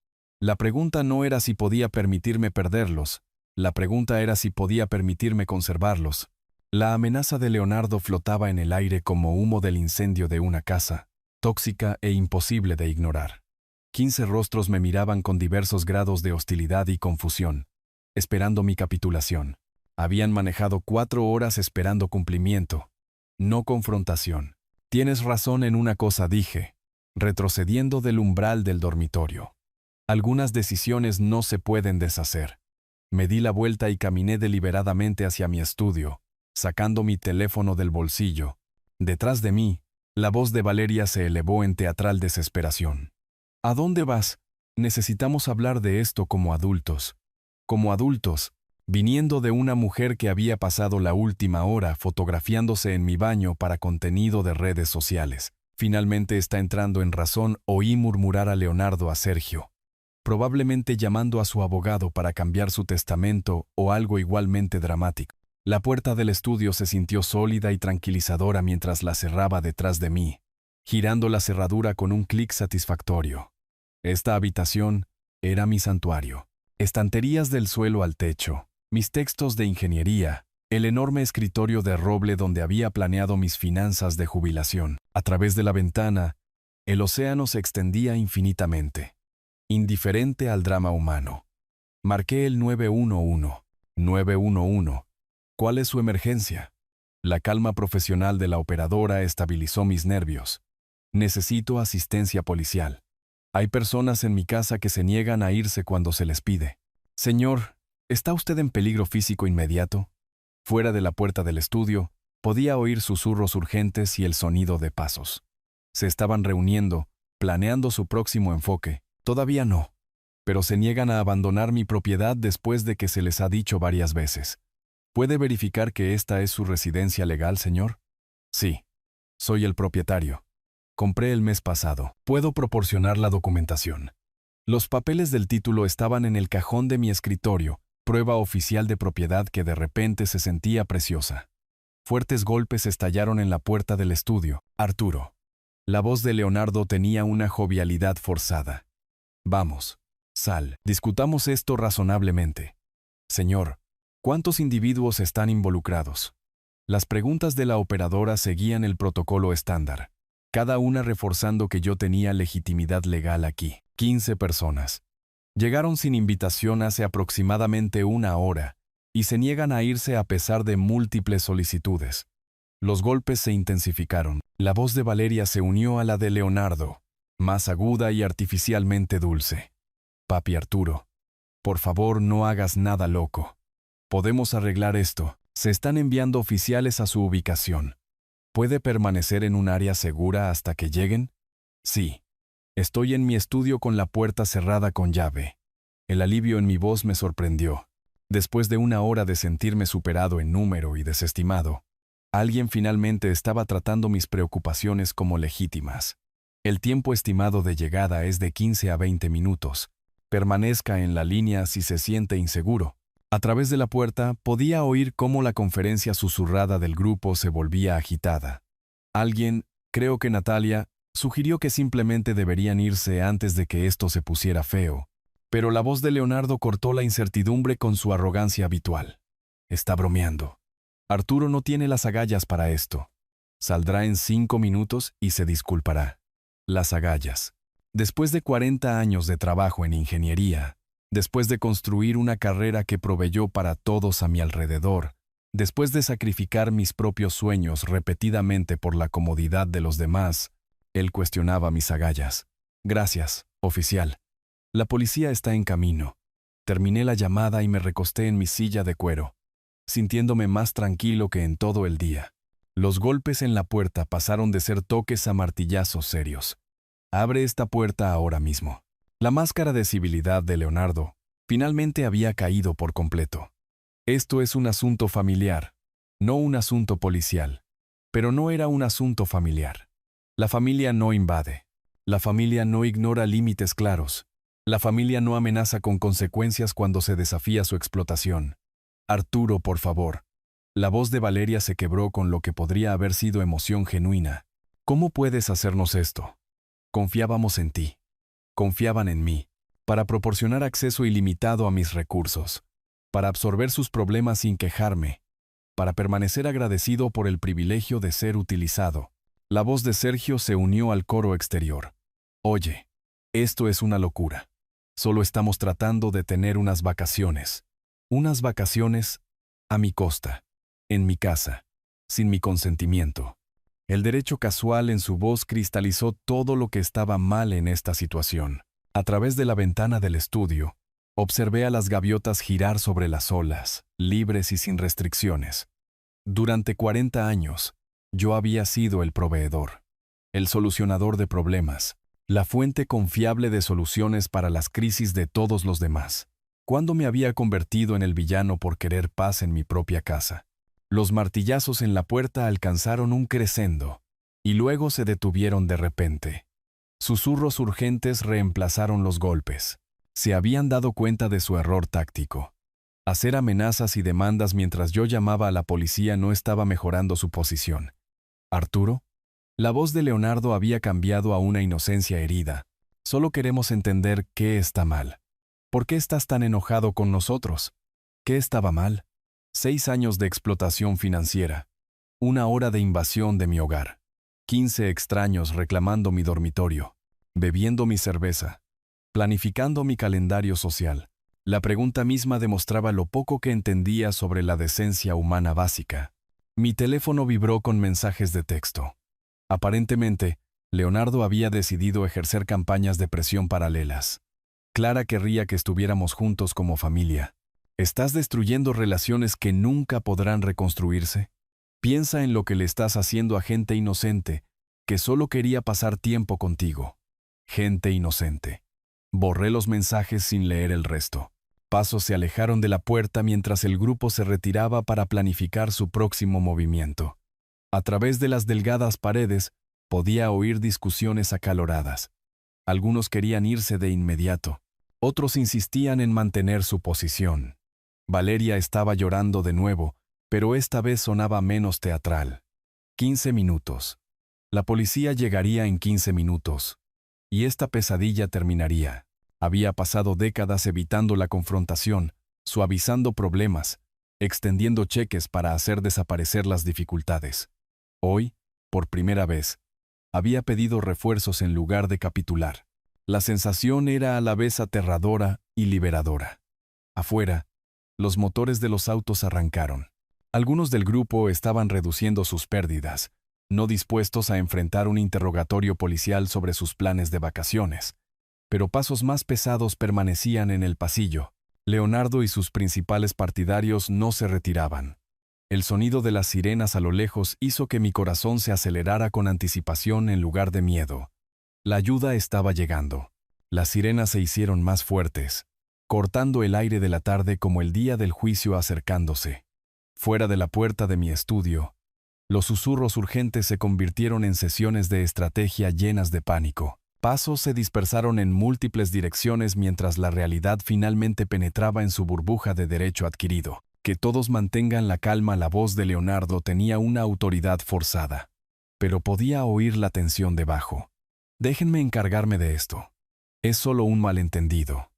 A: La pregunta no era si podía permitirme perderlos. La pregunta era si podía permitirme conservarlos. La amenaza de Leonardo flotaba en el aire como humo del incendio de una casa, tóxica e imposible de ignorar. 15 rostros me miraban con diversos grados de hostilidad y confusión, esperando mi capitulación. Habían manejado 4 horas esperando cumplimiento, no confrontación. Tienes razón en una cosa, dije, retrocediendo del umbral del dormitorio. Algunas decisiones no se pueden deshacer. Me di la vuelta y caminé deliberadamente hacia mi estudio, sacando mi teléfono del bolsillo. Detrás de mí, la voz de Valeria se elevó en teatral desesperación. ¿A dónde vas? Necesitamos hablar de esto como adultos. Como adultos, viniendo de una mujer que había pasado la última hora fotografiándose en mi baño para contenido de redes sociales. Finalmente está entrando en razón, oí murmurar a Leonardo a Sergio, probablemente llamando a su abogado para cambiar su testamento o algo igualmente dramático. La puerta del estudio se sintió sólida y tranquilizadora mientras la cerraba detrás de mí, girando la cerradura con un clic satisfactorio. Esta habitación era mi santuario. Estanterías del suelo al techo, mis textos de ingeniería, el enorme escritorio de roble donde había planeado mis finanzas de jubilación. A través de la ventana, el océano se extendía infinitamente, indiferente al drama humano. Marqué el 911. 911. ¿Cuál es su emergencia? La calma profesional de la operadora estabilizó mis nervios. Necesito asistencia policial. Hay personas en mi casa que se niegan a irse cuando se les pide. Señor, ¿está usted en peligro físico inmediato? Fuera de la puerta del estudio, podía oír susurros urgentes y el sonido de pasos. Se estaban reuniendo, planeando su próximo enfoque. Todavía no, pero se niegan a abandonar mi propiedad después de que se les ha dicho varias veces. ¿Puede verificar que esta es su residencia legal, señor? Sí, soy el propietario. Compré el mes pasado. Puedo proporcionar la documentación. Los papeles del título estaban en el cajón de mi escritorio, prueba oficial de propiedad que de repente se sentía preciosa. Fuertes golpes estallaron en la puerta del estudio. Arturo. La voz de Leonardo tenía una jovialidad forzada. Vamos, sal, discutamos esto razonablemente. Señor, ¿cuántos individuos están involucrados? Las preguntas de la operadora seguían el protocolo estándar, cada una reforzando que yo tenía legitimidad legal aquí. 15 personas. Llegaron sin invitación hace aproximadamente una hora y se niegan a irse a pesar de múltiples solicitudes. Los golpes se intensificaron. La voz de Valeria se unió a la de Leonardo, más aguda y artificialmente dulce. Papi Arturo, por favor no hagas nada loco. Podemos arreglar esto. Se están enviando oficiales a su ubicación. ¿Puede permanecer en un área segura hasta que lleguen? Sí. Estoy en mi estudio con la puerta cerrada con llave. El alivio en mi voz me sorprendió. Después de una hora de sentirme superado en número y desestimado, alguien finalmente estaba tratando mis preocupaciones como legítimas. El tiempo estimado de llegada es de 15 a 20 minutos. Permanezca en la línea si se siente inseguro. A través de la puerta podía oír cómo la conferencia susurrada del grupo se volvía agitada. Alguien, creo que Natalia, sugirió que simplemente deberían irse antes de que esto se pusiera feo, pero la voz de Leonardo cortó la incertidumbre con su arrogancia habitual. Está bromeando. Arturo no tiene las agallas para esto. Saldrá en 5 minutos y se disculpará. Las agallas. Después de 40 años de trabajo en ingeniería, después de construir una carrera que proveyó para todos a mi alrededor, después de sacrificar mis propios sueños repetidamente por la comodidad de los demás, él cuestionaba mis agallas. Gracias, oficial. La policía está en camino. Terminé la llamada y me recosté en mi silla de cuero, sintiéndome más tranquilo que en todo el día. Los golpes en la puerta pasaron de ser toques a martillazos serios. Abre esta puerta ahora mismo. La máscara de civilidad de Leonardo finalmente había caído por completo. Esto es un asunto familiar, no un asunto policial. Pero no era un asunto familiar. La familia no invade. La familia no ignora límites claros. La familia no amenaza con consecuencias cuando se desafía su explotación. Arturo, por favor. La voz de Valeria se quebró con lo que podría haber sido emoción genuina. ¿Cómo puedes hacernos esto? Confiábamos en ti. Confiaban en mí, para proporcionar acceso ilimitado a mis recursos, para absorber sus problemas sin quejarme, para permanecer agradecido por el privilegio de ser utilizado. La voz de Sergio se unió al coro exterior. Oye, esto es una locura. Solo estamos tratando de tener unas vacaciones. Unas vacaciones a mi costa, en mi casa, sin mi consentimiento. El derecho casual en su voz cristalizó todo lo que estaba mal en esta situación. A través de la ventana del estudio, observé a las gaviotas girar sobre las olas, libres y sin restricciones. Durante 40 años, yo había sido el proveedor, el solucionador de problemas, la fuente confiable de soluciones para las crisis de todos los demás. ¿Cuándo me había convertido en el villano por querer paz en mi propia casa? Los martillazos en la puerta alcanzaron un crescendo, y luego se detuvieron de repente. Susurros urgentes reemplazaron los golpes. Se habían dado cuenta de su error táctico. Hacer amenazas y demandas mientras yo llamaba a la policía no estaba mejorando su posición. ¿Arturo? La voz de Leonardo había cambiado a una inocencia herida. Solo queremos entender qué está mal. ¿Por qué estás tan enojado con nosotros? ¿Qué estaba mal? 6 años de explotación financiera. 1 hora de invasión de mi hogar. 15 extraños reclamando mi dormitorio. Bebiendo mi cerveza. Planificando mi calendario social. La pregunta misma demostraba lo poco que entendía sobre la decencia humana básica. Mi teléfono vibró con mensajes de texto. Aparentemente, Leonardo había decidido ejercer campañas de presión paralelas. Clara querría que estuviéramos juntos como familia. ¿Estás destruyendo relaciones que nunca podrán reconstruirse? Piensa en lo que le estás haciendo a gente inocente, que solo quería pasar tiempo contigo. Gente inocente. Borré los mensajes sin leer el resto. Pasos se alejaron de la puerta mientras el grupo se retiraba para planificar su próximo movimiento. A través de las delgadas paredes, Podía oír discusiones acaloradas. Algunos querían irse de inmediato. Otros insistían en mantener su posición. Valeria estaba llorando de nuevo, pero esta vez sonaba menos teatral. 15 minutos. La policía llegaría en 15 minutos. Y esta pesadilla terminaría. Había pasado décadas evitando la confrontación, suavizando problemas, extendiendo cheques para hacer desaparecer las dificultades. Hoy, por primera vez, había pedido refuerzos en lugar de capitular. La sensación era a la vez aterradora y liberadora. Afuera, los motores de los autos arrancaron. Algunos del grupo estaban reduciendo sus pérdidas, no dispuestos a enfrentar un interrogatorio policial sobre sus planes de vacaciones. Pero pasos más pesados permanecían en el pasillo. Leonardo y sus principales partidarios no se retiraban. El sonido de las sirenas a lo lejos hizo que mi corazón se acelerara con anticipación en lugar de miedo. La ayuda estaba llegando. Las sirenas se hicieron más fuertes, cortando el aire de la tarde como el día del juicio acercándose. Fuera de la puerta de mi estudio, los susurros urgentes se convirtieron en sesiones de estrategia llenas de pánico. Pasos se dispersaron en múltiples direcciones mientras la realidad finalmente penetraba en su burbuja de derecho adquirido. Que todos mantengan la calma. La voz de Leonardo tenía una autoridad forzada, pero podía oír la tensión debajo. Déjenme encargarme de esto. Es solo un malentendido.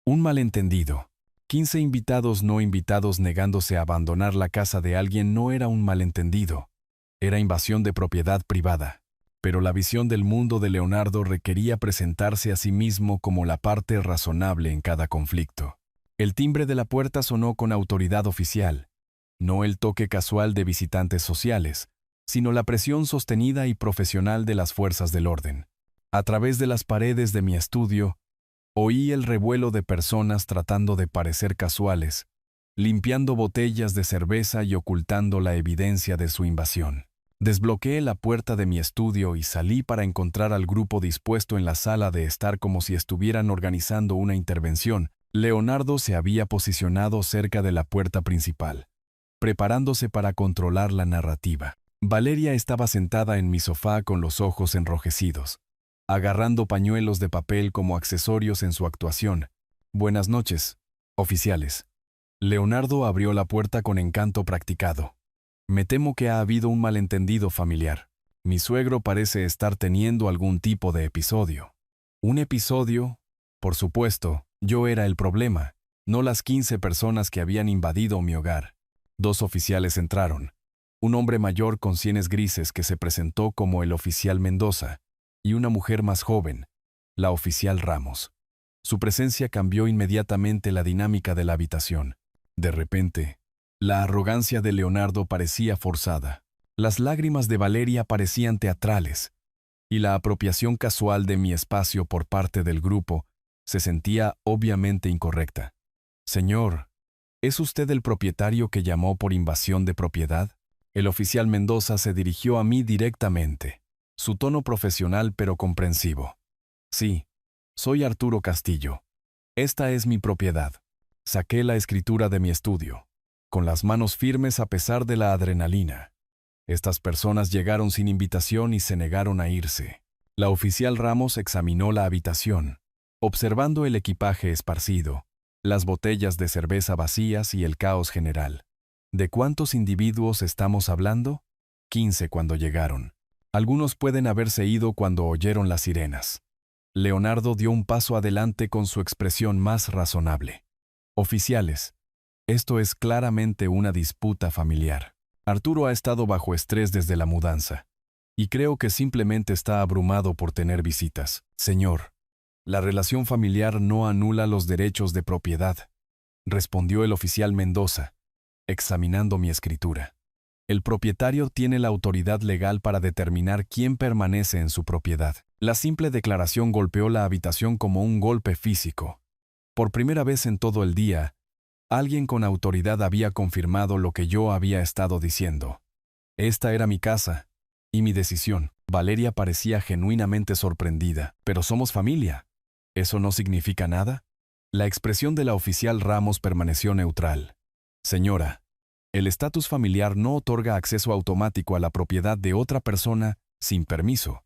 A: Un malentendido. 15 invitados no invitados negándose a abandonar la casa de alguien no era un malentendido. Era invasión de propiedad privada. Pero la visión del mundo de Leonardo requería presentarse a sí mismo como la parte razonable en cada conflicto. El timbre de la puerta sonó con autoridad oficial, no el toque casual de visitantes sociales, sino la presión sostenida y profesional de las fuerzas del orden. A través de las paredes de mi estudio, oí el revuelo de personas tratando de parecer casuales, limpiando botellas de cerveza y ocultando la evidencia de su invasión. Desbloqueé la puerta de mi estudio y salí para encontrar al grupo dispuesto en la sala de estar como si estuvieran organizando una intervención. Leonardo se había posicionado cerca de la puerta principal, preparándose para controlar la narrativa. Valeria estaba sentada en mi sofá con los ojos enrojecidos, agarrando pañuelos de papel como accesorios en su actuación. Buenas noches, oficiales. Leonardo abrió la puerta con encanto practicado. Me temo que ha habido un malentendido familiar. Mi suegro parece estar teniendo algún tipo de episodio. Un episodio, por supuesto. Yo era el problema, no las 15 personas que habían invadido mi hogar. 2 oficiales entraron. Un hombre mayor con sienes grises que se presentó como el oficial Mendoza, y una mujer más joven, la oficial Ramos. Su presencia cambió inmediatamente la dinámica de la habitación. De repente, la arrogancia de Leonardo parecía forzada. Las lágrimas de Valeria parecían teatrales, y la apropiación casual de mi espacio por parte del grupo se sentía obviamente incorrecta. Señor, ¿es usted el propietario que llamó por invasión de propiedad? El oficial Mendoza se dirigió a mí directamente, su tono profesional pero comprensivo. Sí, soy Arturo Castillo. Esta es mi propiedad. Saqué la escritura de mi estudio, con las manos firmes a pesar de la adrenalina. Estas personas llegaron sin invitación y se negaron a irse. La oficial Ramos examinó la habitación, observando el equipaje esparcido, las botellas de cerveza vacías y el caos general. ¿De cuántos individuos estamos hablando? 15 cuando llegaron. Algunos pueden haberse ido cuando oyeron las sirenas. Leonardo dio un paso adelante con su expresión más razonable. Oficiales, esto es claramente una disputa familiar. Arturo ha estado bajo estrés desde la mudanza, y creo que simplemente está abrumado por tener visitas. Señor, la relación familiar no anula los derechos de propiedad, respondió el oficial Mendoza, examinando mi escritura. El propietario tiene la autoridad legal para determinar quién permanece en su propiedad. La simple declaración golpeó la habitación como un golpe físico. Por primera vez en todo el día, alguien con autoridad había confirmado lo que yo había estado diciendo. Esta era mi casa y mi decisión. Valeria parecía genuinamente sorprendida. Pero somos familia. ¿Eso no significa nada? La expresión de la oficial Ramos permaneció neutral. Señora, el estatus familiar no otorga acceso automático a la propiedad de otra persona sin permiso.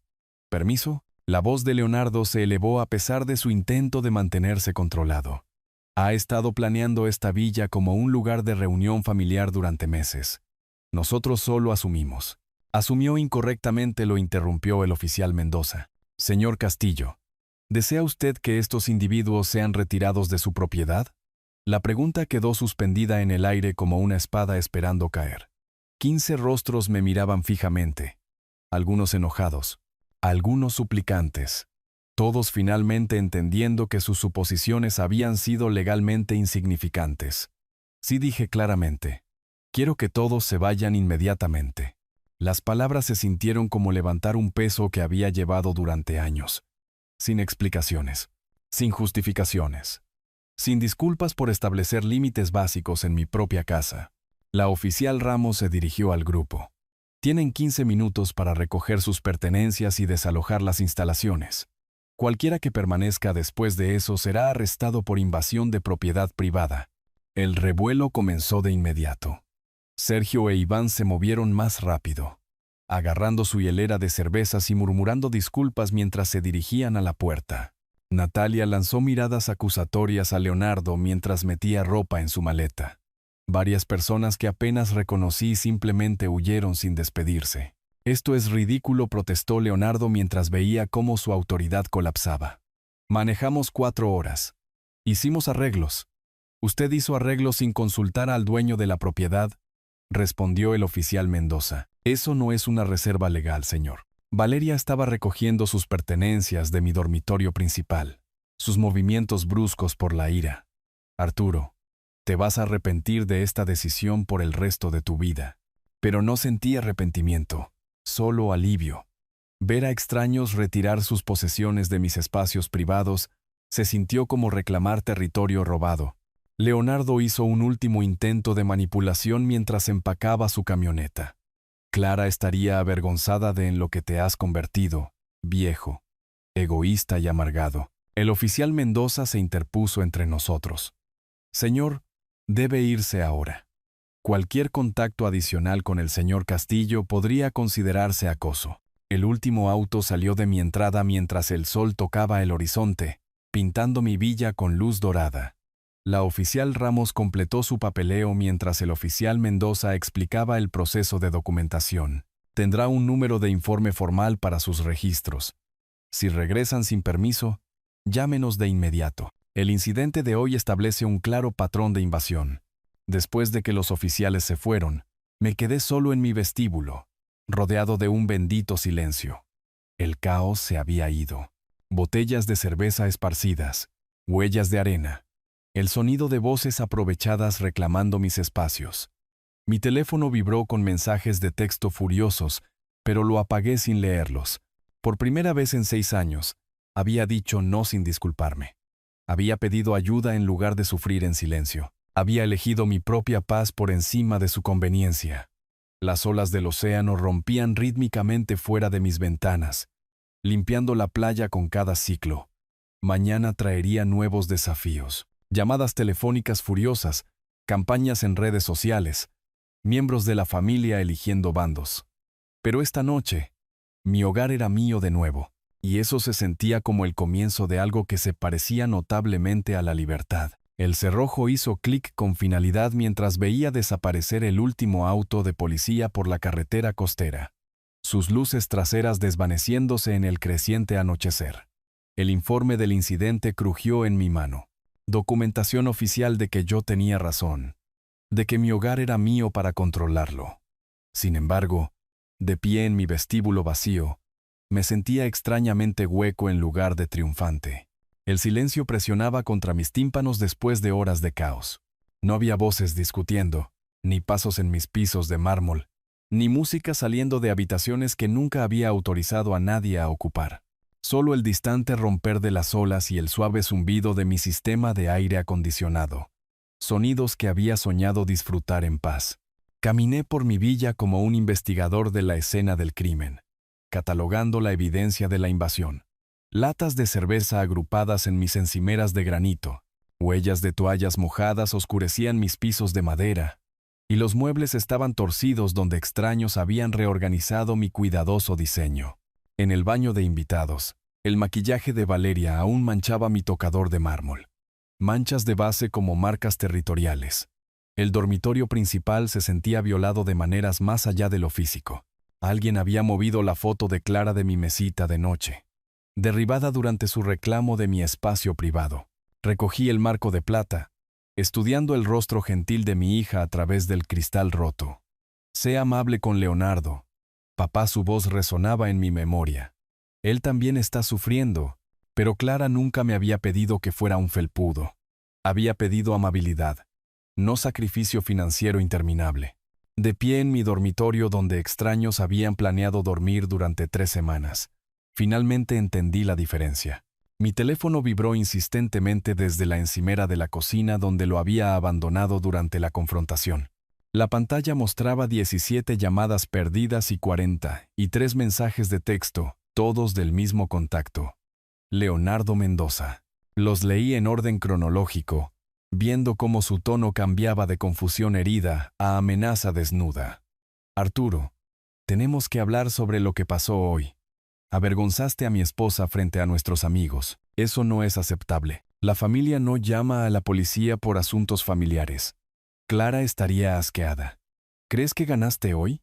A: ¿Permiso? La voz de Leonardo se elevó a pesar de su intento de mantenerse controlado. Ha estado planeando esta villa como un lugar de reunión familiar durante meses. Nosotros solo asumimos. Asumió incorrectamente, lo interrumpió el oficial Mendoza. Señor Castillo, ¿desea usted que estos individuos sean retirados de su propiedad? La pregunta quedó suspendida en el aire como una espada esperando caer. 15 rostros me miraban fijamente, algunos enojados, algunos suplicantes, todos finalmente entendiendo que sus suposiciones habían sido legalmente insignificantes. Sí, dije claramente, quiero que todos se vayan inmediatamente. Las palabras se sintieron como levantar un peso que había llevado durante años, sin explicaciones, sin justificaciones, sin disculpas por establecer límites básicos en mi propia casa. La oficial Ramos se dirigió al grupo. Tienen 15 minutos para recoger sus pertenencias y desalojar las instalaciones. Cualquiera que permanezca después de eso será arrestado por invasión de propiedad privada. El revuelo comenzó de inmediato. Sergio e Iván se movieron más rápido, agarrando su hielera de cervezas y murmurando disculpas mientras se dirigían a la puerta. Natalia lanzó miradas acusatorias a Leonardo mientras metía ropa en su maleta. Varias personas que apenas reconocí simplemente huyeron sin despedirse. Esto es ridículo, protestó Leonardo mientras veía cómo su autoridad colapsaba. Manejamos 4 horas. Hicimos arreglos. ¿Usted hizo arreglos sin consultar al dueño de la propiedad?, respondió el oficial Mendoza. Eso no es una reserva legal, señor. Valeria estaba recogiendo sus pertenencias de mi dormitorio principal. Sus movimientos bruscos por la ira. Arturo, te vas a arrepentir de esta decisión por el resto de tu vida. Pero no sentí arrepentimiento, solo alivio. Ver a extraños retirar sus posesiones de mis espacios privados se sintió como reclamar territorio robado. Leonardo hizo un último intento de manipulación mientras empacaba su camioneta. Clara estaría avergonzada de en lo que te has convertido, viejo, egoísta y amargado. El oficial Mendoza se interpuso entre nosotros. Señor, debe irse ahora. Cualquier contacto adicional con el señor Castillo podría considerarse acoso. El último auto salió de mi entrada mientras el sol tocaba el horizonte, pintando mi villa con luz dorada. La oficial Ramos completó su papeleo mientras el oficial Mendoza explicaba el proceso de documentación. Tendrá un número de informe formal para sus registros. Si regresan sin permiso, llámenos de inmediato. El incidente de hoy establece un claro patrón de invasión. Después de que los oficiales se fueron, me quedé solo en mi vestíbulo, rodeado de un bendito silencio. El caos se había ido. Botellas de cerveza esparcidas, huellas de arena, el sonido de voces aprovechadas reclamando mis espacios. Mi teléfono vibró con mensajes de texto furiosos, pero lo apagué sin leerlos. Por primera vez en 6 años, había dicho no sin disculparme. Había pedido ayuda en lugar de sufrir en silencio. Había elegido mi propia paz por encima de su conveniencia. Las olas del océano rompían rítmicamente fuera de mis ventanas, limpiando la playa con cada ciclo. Mañana traería nuevos desafíos. Llamadas telefónicas furiosas, campañas en redes sociales, miembros de la familia eligiendo bandos. Pero esta noche, mi hogar era mío de nuevo, y eso se sentía como el comienzo de algo que se parecía notablemente a la libertad. El cerrojo hizo clic con finalidad mientras veía desaparecer el último auto de policía por la carretera costera, sus luces traseras desvaneciéndose en el creciente anochecer. El informe del incidente crujió en mi mano. Documentación oficial de que yo tenía razón, de que mi hogar era mío para controlarlo. Sin embargo, de pie en mi vestíbulo vacío, me sentía extrañamente hueco en lugar de triunfante. El silencio presionaba contra mis tímpanos después de horas de caos. No había voces discutiendo, ni pasos en mis pisos de mármol, ni música saliendo de habitaciones que nunca había autorizado a nadie a ocupar. Solo el distante romper de las olas y el suave zumbido de mi sistema de aire acondicionado. Sonidos que había soñado disfrutar en paz. Caminé por mi villa como un investigador de la escena del crimen, catalogando la evidencia de la invasión. Latas de cerveza agrupadas en mis encimeras de granito, huellas de toallas mojadas oscurecían mis pisos de madera, y los muebles estaban torcidos donde extraños habían reorganizado mi cuidadoso diseño. En el baño de invitados, el maquillaje de Valeria aún manchaba mi tocador de mármol. Manchas de base como marcas territoriales. El dormitorio principal se sentía violado de maneras más allá de lo físico. Alguien había movido la foto de Clara de mi mesita de noche, derribada durante su reclamo de mi espacio privado. Recogí el marco de plata, estudiando el rostro gentil de mi hija a través del cristal roto. Sé amable con Leonardo. Papá, su voz resonaba en mi memoria. Él también está sufriendo, pero Clara nunca me había pedido que fuera un felpudo. Había pedido amabilidad, no sacrificio financiero interminable. De pie en mi dormitorio donde extraños habían planeado dormir durante 3 semanas, finalmente entendí la diferencia. Mi teléfono vibró insistentemente desde la encimera de la cocina donde lo había abandonado durante la confrontación. La pantalla mostraba 17 llamadas perdidas y 43 mensajes de texto, todos del mismo contacto. Leonardo Mendoza. Los leí en orden cronológico, viendo cómo su tono cambiaba de confusión herida a amenaza desnuda. Arturo, tenemos que hablar sobre lo que pasó hoy. Avergonzaste a mi esposa frente a nuestros amigos. Eso no es aceptable. La familia no llama a la policía por asuntos familiares. Clara estaría asqueada. ¿Crees que ganaste hoy?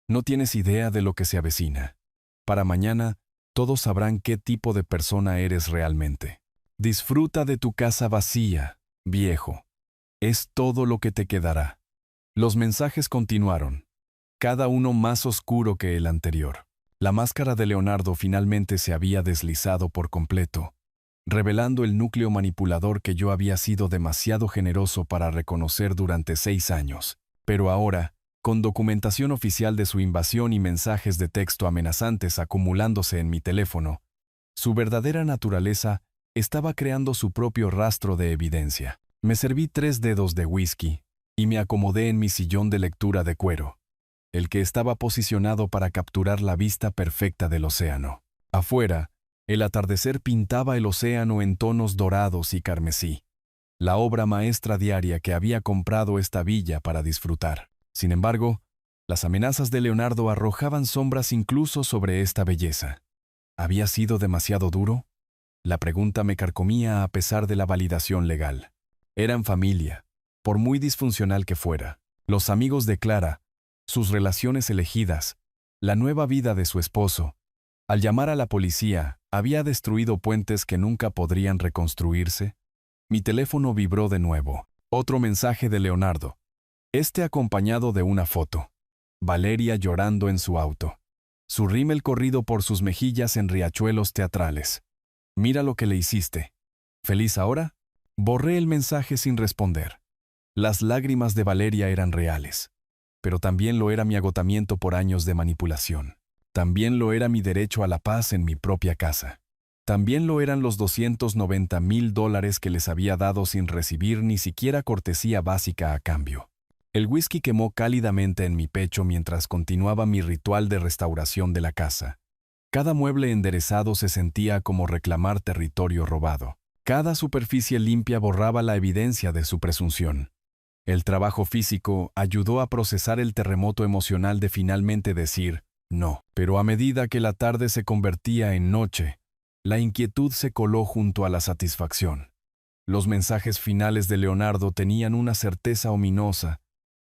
A: No tienes idea de lo que se avecina. Para mañana, todos sabrán qué tipo de persona eres realmente. Disfruta de tu casa vacía, viejo. Es todo lo que te quedará. Los mensajes continuaron, cada uno más oscuro que el anterior. La máscara de Leonardo finalmente se había deslizado por completo, revelando el núcleo manipulador que yo había sido demasiado generoso para reconocer durante 6 años. Pero ahora, con documentación oficial de su invasión y mensajes de texto amenazantes acumulándose en mi teléfono, su verdadera naturaleza estaba creando su propio rastro de evidencia. Me serví 3 dedos de whisky y me acomodé en mi sillón de lectura de cuero, el que estaba posicionado para capturar la vista perfecta del océano. Afuera, el atardecer pintaba el océano en tonos dorados y carmesí, la obra maestra diaria que había comprado esta villa para disfrutar. Sin embargo, las amenazas de Leonardo arrojaban sombras incluso sobre esta belleza. ¿Había sido demasiado duro? La pregunta me carcomía a pesar de la validación legal. Eran familia, por muy disfuncional que fuera. Los amigos de Clara, sus relaciones elegidas, la nueva vida de su esposo. Al llamar a la policía, ¿había destruido puentes que nunca podrían reconstruirse? Mi teléfono vibró de nuevo. Otro mensaje de Leonardo. Este acompañado de una foto. Valeria llorando en su auto. Su rímel corrido por sus mejillas en riachuelos teatrales. Mira lo que le hiciste. ¿Feliz ahora? Borré el mensaje sin responder. Las lágrimas de Valeria eran reales. Pero también lo era mi agotamiento por años de manipulación. También lo era mi derecho a la paz en mi propia casa. También lo eran los $290,000 que les había dado sin recibir ni siquiera cortesía básica a cambio. El whisky quemó cálidamente en mi pecho mientras continuaba mi ritual de restauración de la casa. Cada mueble enderezado se sentía como reclamar territorio robado. Cada superficie limpia borraba la evidencia de su presunción. El trabajo físico ayudó a procesar el terremoto emocional de finalmente decir no. Pero a medida que la tarde se convertía en noche, la inquietud se coló junto a la satisfacción. Los mensajes finales de Leonardo tenían una certeza ominosa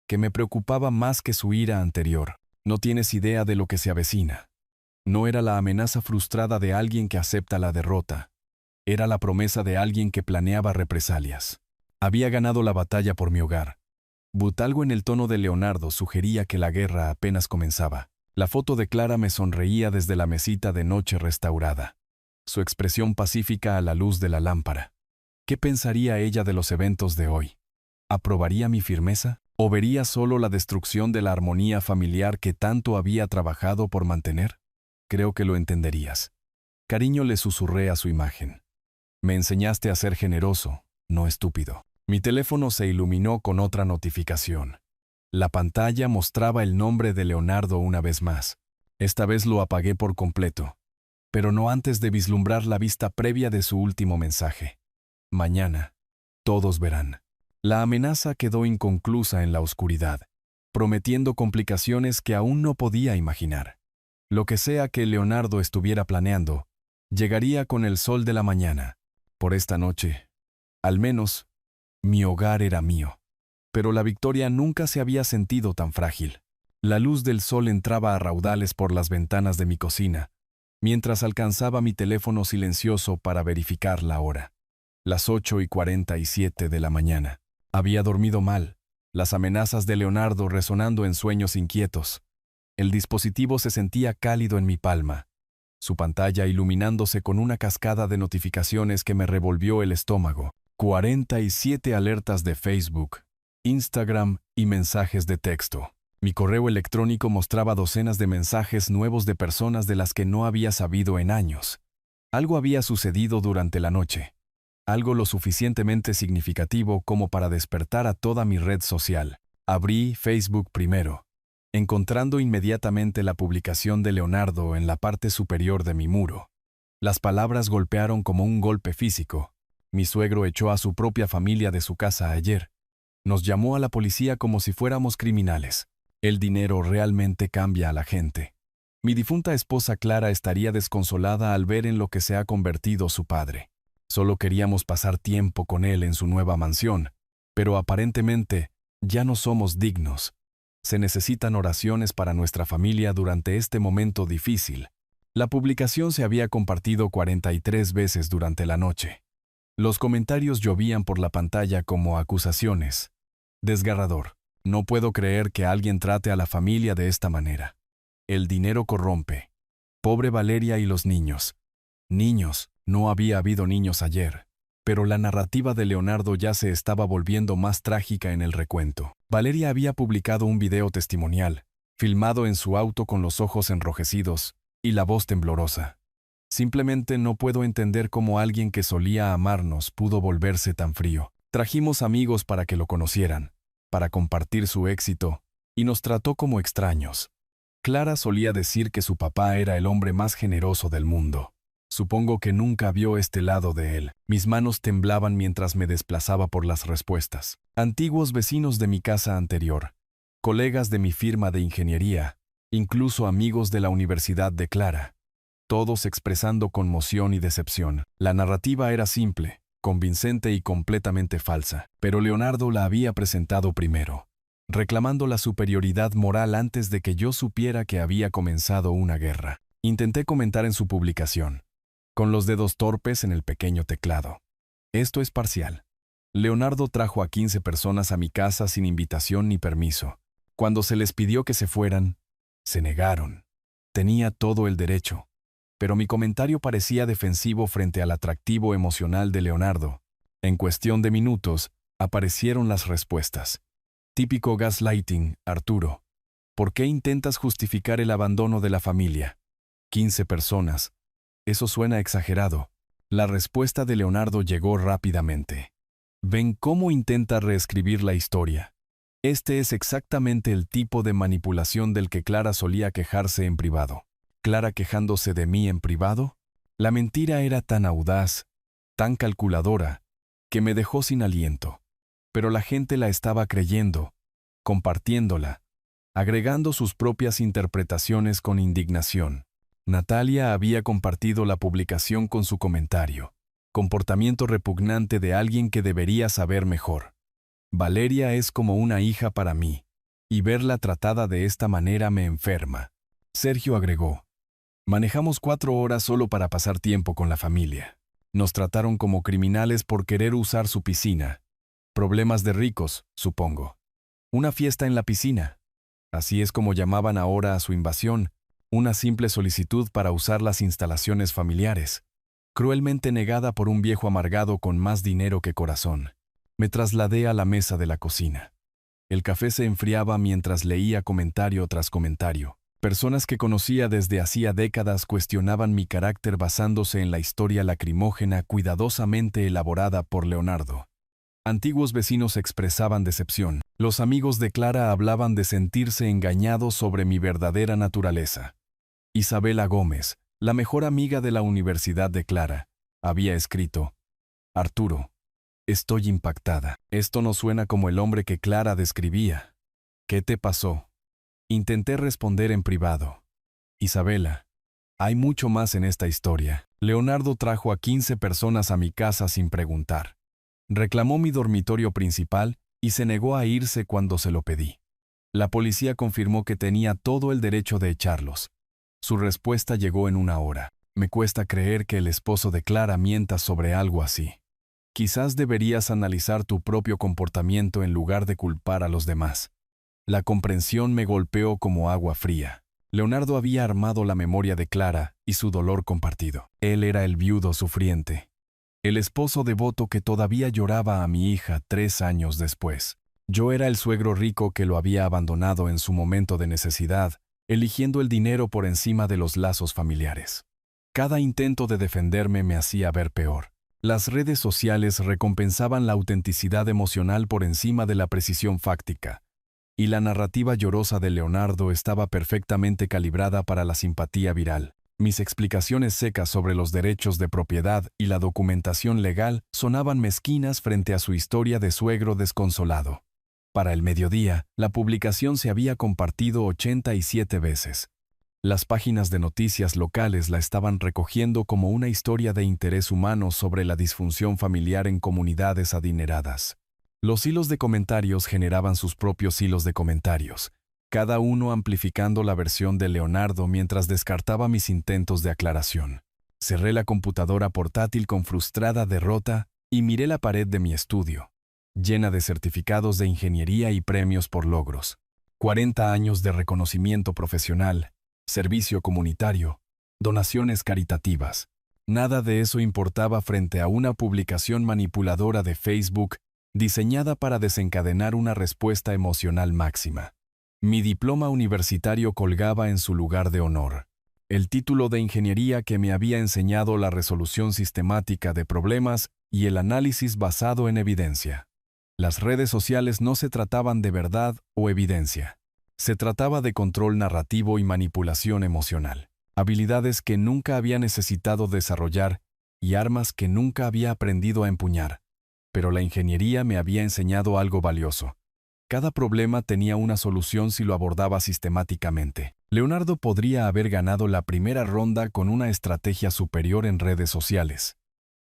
A: que me preocupaba más que su ira anterior. No tienes idea de lo que se avecina. No era la amenaza frustrada de alguien que acepta la derrota. Era la promesa de alguien que planeaba represalias. Había ganado la batalla por mi hogar. Algo en el tono de Leonardo sugería que la guerra apenas comenzaba. La foto de Clara me sonreía desde la mesita de noche restaurada. Su expresión pacífica a la luz de la lámpara. ¿Qué pensaría ella de los eventos de hoy? ¿Aprobaría mi firmeza? ¿O vería solo la destrucción de la armonía familiar que tanto había trabajado por mantener? Creo que lo entenderías. Cariño, le susurré a su imagen. Me enseñaste a ser generoso, no estúpido. Mi teléfono se iluminó con otra notificación. La pantalla mostraba el nombre de Leonardo una vez más. Esta vez lo apagué por completo, pero no antes de vislumbrar la vista previa de su último mensaje. Mañana, todos verán. La amenaza quedó inconclusa en la oscuridad, prometiendo complicaciones que aún no podía imaginar. Lo que sea que Leonardo estuviera planeando, llegaría con el sol de la mañana. Por esta noche, al menos, mi hogar era mío. Pero la victoria nunca se había sentido tan frágil. La luz del sol entraba a raudales por las ventanas de mi cocina, mientras alcanzaba mi teléfono silencioso para verificar la hora. Las 8:47 de la mañana. Había dormido mal, las amenazas de Leonardo resonando en sueños inquietos. El dispositivo se sentía cálido en mi palma, su pantalla iluminándose con una cascada de notificaciones que me revolvió el estómago. 47 alertas de Facebook, Instagram y mensajes de texto. Mi correo electrónico mostraba docenas de mensajes nuevos de personas de las que no había sabido en años. Algo había sucedido durante la noche. Algo lo suficientemente significativo como para despertar a toda mi red social. Abrí Facebook primero, encontrando inmediatamente la publicación de Leonardo en la parte superior de mi muro. Las palabras golpearon como un golpe físico. Mi suegro echó a su propia familia de su casa ayer. Nos llamó a la policía como si fuéramos criminales. El dinero realmente cambia a la gente. Mi difunta esposa Clara estaría desconsolada al ver en lo que se ha convertido su padre. Solo queríamos pasar tiempo con él en su nueva mansión, pero aparentemente ya no somos dignos. Se necesitan oraciones para nuestra familia durante este momento difícil. La publicación se había compartido 43 veces durante la noche. Los comentarios llovían por la pantalla como acusaciones. Desgarrador. No puedo creer que alguien trate a la familia de esta manera. El dinero corrompe. Pobre Valeria y los niños. Niños, no había habido niños ayer. Pero la narrativa de Leonardo ya se estaba volviendo más trágica en el recuento. Valeria había publicado un video testimonial, filmado en su auto con los ojos enrojecidos y la voz temblorosa. Simplemente no puedo entender cómo alguien que solía amarnos pudo volverse tan frío. Trajimos amigos para que lo conocieran, para compartir su éxito, y nos trató como extraños. Clara solía decir que su papá era el hombre más generoso del mundo. Supongo que nunca vio este lado de él. Mis manos temblaban mientras me desplazaba por las respuestas. Antiguos vecinos de mi casa anterior, colegas de mi firma de ingeniería, incluso amigos de la Universidad de Clara. Todos expresando conmoción y decepción. La narrativa era simple, convincente y completamente falsa, pero Leonardo la había presentado primero, reclamando la superioridad moral antes de que yo supiera que había comenzado una guerra. Intenté comentar en su publicación, con los dedos torpes en el pequeño teclado. Esto es parcial. Leonardo trajo a 15 personas a mi casa sin invitación ni permiso. Cuando se les pidió que se fueran, se negaron. Tenía todo el derecho. Pero mi comentario parecía defensivo frente al atractivo emocional de Leonardo. En cuestión de minutos, aparecieron las respuestas. Típico gaslighting, Arturo. ¿Por qué intentas justificar el abandono de la familia? 15 personas. Eso suena exagerado. La respuesta de Leonardo llegó rápidamente. ¿Ven cómo intenta reescribir la historia? Este es exactamente el tipo de manipulación del que Clara solía quejarse en privado. ¿Clara quejándose de mí en privado? La mentira era tan audaz, tan calculadora, que me dejó sin aliento. Pero la gente la estaba creyendo, compartiéndola, agregando sus propias interpretaciones con indignación. Natalia había compartido la publicación con su comentario. Comportamiento repugnante de alguien que debería saber mejor. Valeria es como una hija para mí, y verla tratada de esta manera me enferma. Sergio agregó. Manejamos 4 horas solo para pasar tiempo con la familia. Nos trataron como criminales por querer usar su piscina. Problemas de ricos, supongo. Una fiesta en la piscina. Así es como llamaban ahora a su invasión, una simple solicitud para usar las instalaciones familiares, cruelmente negada por un viejo amargado con más dinero que corazón. Me trasladé a la mesa de la cocina. El café se enfriaba mientras leía comentario tras comentario. Personas que conocía desde hacía décadas cuestionaban mi carácter basándose en la historia lacrimógena cuidadosamente elaborada por Leonardo. Antiguos vecinos expresaban decepción. Los amigos de Clara hablaban de sentirse engañados sobre mi verdadera naturaleza. Isabela Gómez, la mejor amiga de la Universidad de Clara, había escrito: Arturo, estoy impactada. Esto no suena como el hombre que Clara describía. ¿Qué te pasó? Intenté responder en privado. Isabela, hay mucho más en esta historia. Leonardo trajo a 15 personas a mi casa sin preguntar. Reclamó mi dormitorio principal y se negó a irse cuando se lo pedí. La policía confirmó que tenía todo el derecho de echarlos. Su respuesta llegó en una hora. Me cuesta creer que el esposo de Clara mienta sobre algo así. Quizás deberías analizar tu propio comportamiento en lugar de culpar a los demás. La comprensión me golpeó como agua fría. Leonardo había armado la memoria de Clara y su dolor compartido. Él era el viudo sufriente, el esposo devoto que todavía lloraba a mi hija 3 años después. Yo era el suegro rico que lo había abandonado en su momento de necesidad, eligiendo el dinero por encima de los lazos familiares. Cada intento de defenderme me hacía ver peor. Las redes sociales recompensaban la autenticidad emocional por encima de la precisión fáctica, y la narrativa llorosa de Leonardo estaba perfectamente calibrada para la simpatía viral. Mis explicaciones secas sobre los derechos de propiedad y la documentación legal sonaban mezquinas frente a su historia de suegro desconsolado. Para el mediodía, la publicación se había compartido 87 veces. Las páginas de noticias locales la estaban recogiendo como una historia de interés humano sobre la disfunción familiar en comunidades adineradas. Los hilos de comentarios generaban sus propios hilos de comentarios, cada uno amplificando la versión de Leonardo mientras descartaba mis intentos de aclaración. Cerré la computadora portátil con frustrada derrota y miré la pared de mi estudio, llena de certificados de ingeniería y premios por logros. 40 años de reconocimiento profesional, servicio comunitario, donaciones caritativas. Nada de eso importaba frente a una publicación manipuladora de Facebook diseñada para desencadenar una respuesta emocional máxima. Mi diploma universitario colgaba en su lugar de honor. El título de ingeniería que me había enseñado la resolución sistemática de problemas y el análisis basado en evidencia. Las redes sociales no se trataban de verdad o evidencia. Se trataba de control narrativo y manipulación emocional, habilidades que nunca había necesitado desarrollar y armas que nunca había aprendido a empuñar. Pero la ingeniería me había enseñado algo valioso. Cada problema tenía una solución si lo abordaba sistemáticamente. Leonardo podría haber ganado la primera ronda con una estrategia superior en redes sociales.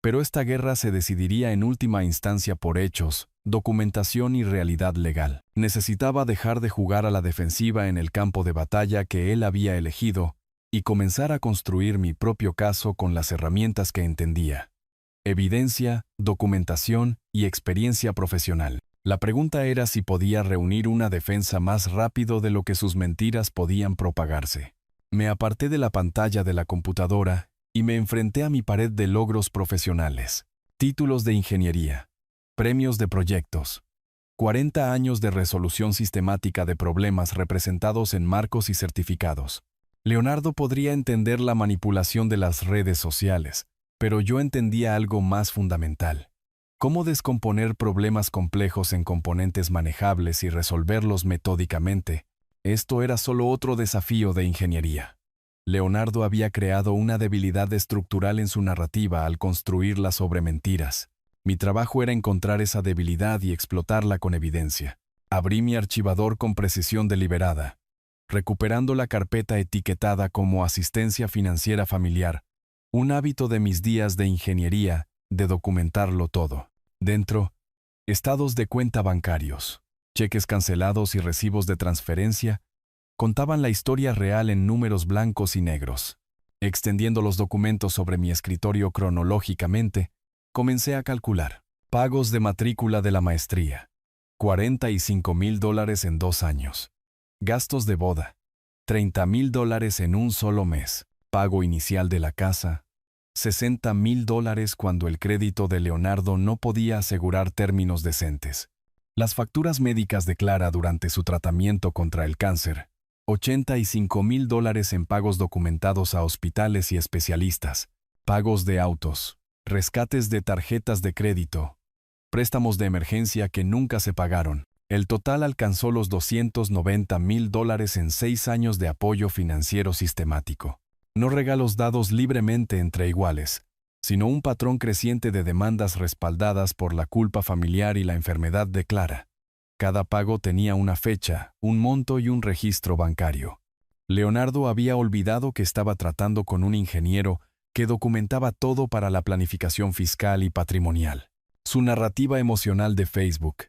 A: Pero esta guerra se decidiría en última instancia por hechos, documentación y realidad legal. Necesitaba dejar de jugar a la defensiva en el campo de batalla que él había elegido y comenzar a construir mi propio caso con las herramientas que entendía: evidencia, documentación y experiencia profesional. La pregunta era si podía reunir una defensa más rápido de lo que sus mentiras podían propagarse. Me aparté de la pantalla de la computadora y me enfrenté a mi pared de logros profesionales. Títulos de ingeniería, premios de proyectos, 40 años de resolución sistemática de problemas representados en marcos y certificados. Leonardo podría entender la manipulación de las redes sociales, pero yo entendía algo más fundamental: cómo descomponer problemas complejos en componentes manejables y resolverlos metódicamente. Esto era solo otro desafío de ingeniería. Leonardo había creado una debilidad estructural en su narrativa al construirla sobre mentiras. Mi trabajo era encontrar esa debilidad y explotarla con evidencia. Abrí mi archivador con precisión deliberada, recuperando la carpeta etiquetada como asistencia financiera familiar, un hábito de mis días de ingeniería, de documentarlo todo. Dentro, estados de cuenta bancarios, cheques cancelados y recibos de transferencia contaban la historia real en números blancos y negros. Extendiendo los documentos sobre mi escritorio cronológicamente, comencé a calcular. Pagos de matrícula de la maestría, $45,000 en 2 años. Gastos de boda, $30,000 en un solo mes. Pago inicial de la casa, $60,000 cuando el crédito de Leonardo no podía asegurar términos decentes. Las facturas médicas de Clara durante su tratamiento contra el cáncer, $85,000 en pagos documentados a hospitales y especialistas, pagos de autos, rescates de tarjetas de crédito, préstamos de emergencia que nunca se pagaron. El total alcanzó los $290,000 en 6 años de apoyo financiero sistemático. No regalos dados libremente entre iguales, sino un patrón creciente de demandas respaldadas por la culpa familiar y la enfermedad de Clara. Cada pago tenía una fecha, un monto y un registro bancario. Leonardo había olvidado que estaba tratando con un ingeniero que documentaba todo para la planificación fiscal y patrimonial. Su narrativa emocional de Facebook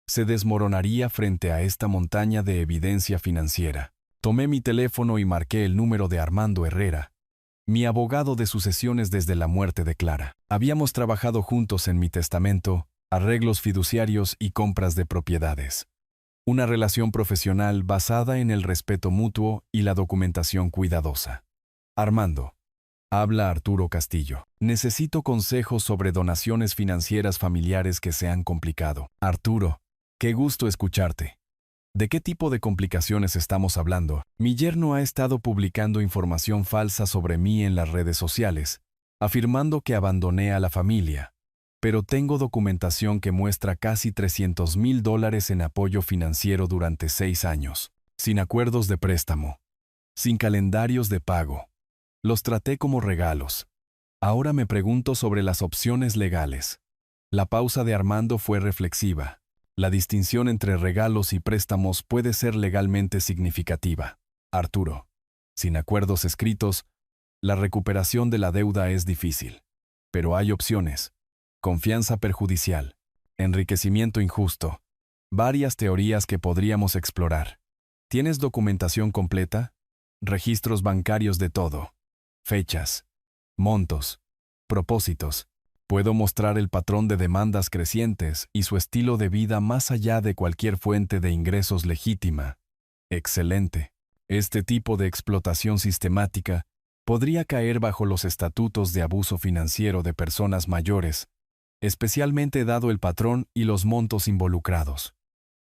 A: se desmoronaría frente a esta montaña de evidencia financiera. Tomé mi teléfono y marqué el número de Armando Herrera, mi abogado de sucesiones desde la muerte de Clara. Habíamos trabajado juntos en mi testamento, arreglos fiduciarios y compras de propiedades. Una relación profesional basada en el respeto mutuo y la documentación cuidadosa. Armando. Habla Arturo Castillo. Necesito consejos sobre donaciones financieras familiares que se han complicado. Arturo, qué gusto escucharte. ¿De qué tipo de complicaciones estamos hablando? Mi yerno ha estado publicando información falsa sobre mí en las redes sociales, afirmando que abandoné a la familia, pero tengo documentación que muestra casi $300,000 en apoyo financiero durante 6 años, sin acuerdos de préstamo, sin calendarios de pago. Los traté como regalos. Ahora me pregunto sobre las opciones legales. La pausa de Armando fue reflexiva. La distinción entre regalos y préstamos puede ser legalmente significativa. Arturo. Sin acuerdos escritos, la recuperación de la deuda es difícil. Pero hay opciones. Confianza perjudicial. Enriquecimiento injusto. Varias teorías que podríamos explorar. ¿Tienes documentación completa? Registros bancarios de todo. Fechas. Montos. Propósitos. Puedo mostrar el patrón de demandas crecientes y su estilo de vida más allá de cualquier fuente de ingresos legítima. Excelente. Este tipo de explotación sistemática podría caer bajo los estatutos de abuso financiero de personas mayores, especialmente dado el patrón y los montos involucrados.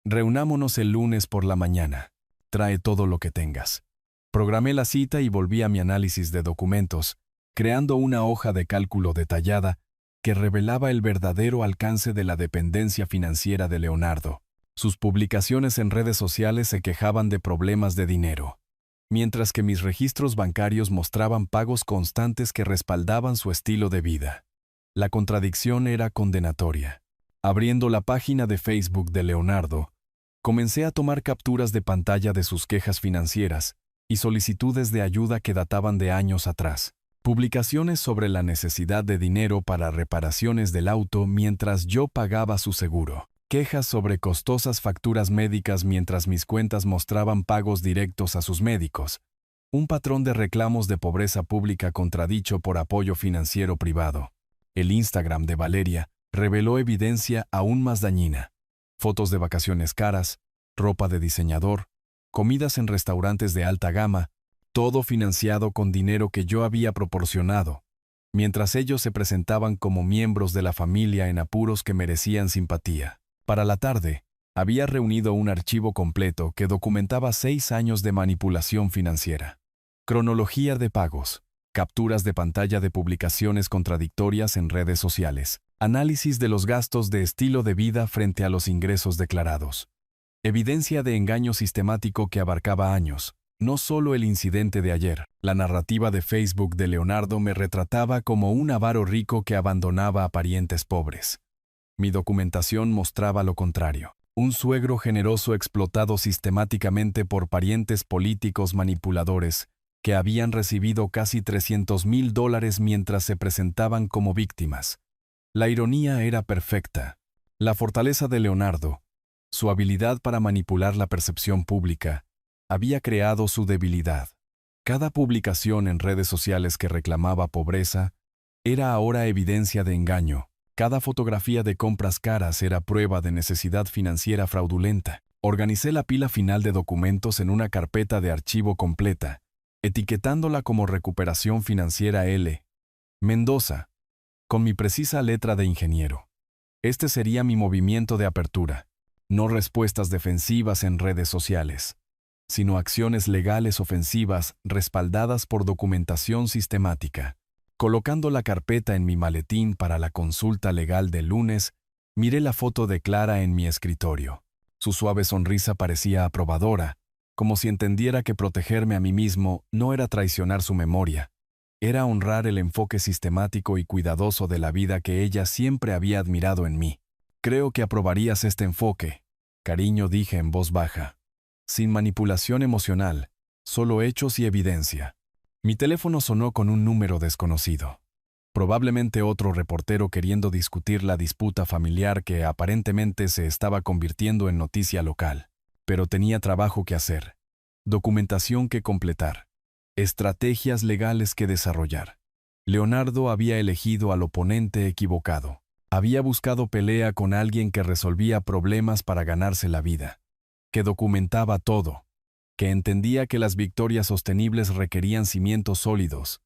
A: Reunámonos el lunes por la mañana. Trae todo lo que tengas. Programé la cita y volví a mi análisis de documentos, creando una hoja de cálculo detallada que revelaba el verdadero alcance de la dependencia financiera de Leonardo. Sus publicaciones en redes sociales se quejaban de problemas de dinero, mientras que mis registros bancarios mostraban pagos constantes que respaldaban su estilo de vida. La contradicción era condenatoria. Abriendo la página de Facebook de Leonardo, comencé a tomar capturas de pantalla de sus quejas financieras y solicitudes de ayuda que databan de años atrás. Publicaciones sobre la necesidad de dinero para reparaciones del auto mientras yo pagaba su seguro. Quejas sobre costosas facturas médicas mientras mis cuentas mostraban pagos directos a sus médicos. Un patrón de reclamos de pobreza pública contradicho por apoyo financiero privado. El Instagram de Valeria reveló evidencia aún más dañina. Fotos de vacaciones caras, ropa de diseñador, comidas en restaurantes de alta gama, todo financiado con dinero que yo había proporcionado, mientras ellos se presentaban como miembros de la familia en apuros que merecían simpatía. Para la tarde, había reunido un archivo completo que documentaba 6 años de manipulación financiera. Cronología de pagos, capturas de pantalla de publicaciones contradictorias en redes sociales, análisis de los gastos de estilo de vida frente a los ingresos declarados. Evidencia de engaño sistemático que abarcaba años. No solo el incidente de ayer. La narrativa de Facebook de Leonardo me retrataba como un avaro rico que abandonaba a parientes pobres. Mi documentación mostraba lo contrario. Un suegro generoso explotado sistemáticamente por parientes políticos manipuladores que habían recibido casi $300,000 mientras se presentaban como víctimas. La ironía era perfecta. La fortaleza de Leonardo, su habilidad para manipular la percepción pública, había creado su debilidad. Cada publicación en redes sociales que reclamaba pobreza era ahora evidencia de engaño. Cada fotografía de compras caras era prueba de necesidad financiera fraudulenta. Organicé la pila final de documentos en una carpeta de archivo completa, etiquetándola como Recuperación Financiera L. Mendoza, con mi precisa letra de ingeniero. Este sería mi movimiento de apertura, no respuestas defensivas en redes sociales, sino acciones legales ofensivas respaldadas por documentación sistemática. Colocando la carpeta en mi maletín para la consulta legal del lunes, miré la foto de Clara en mi escritorio. Su suave sonrisa parecía aprobadora, como si entendiera que protegerme a mí mismo no era traicionar su memoria, era honrar el enfoque sistemático y cuidadoso de la vida que ella siempre había admirado en mí. Creo que aprobarías este enfoque, cariño, dije en voz baja. Sin manipulación emocional, solo hechos y evidencia. Mi teléfono sonó con un número desconocido. Probablemente otro reportero queriendo discutir la disputa familiar que aparentemente se estaba convirtiendo en noticia local. Pero tenía trabajo que hacer, documentación que completar, estrategias legales que desarrollar. Leonardo había elegido al oponente equivocado. Había buscado pelea con alguien que resolvía problemas para ganarse la vida, que documentaba todo, que entendía que las victorias sostenibles requerían cimientos sólidos,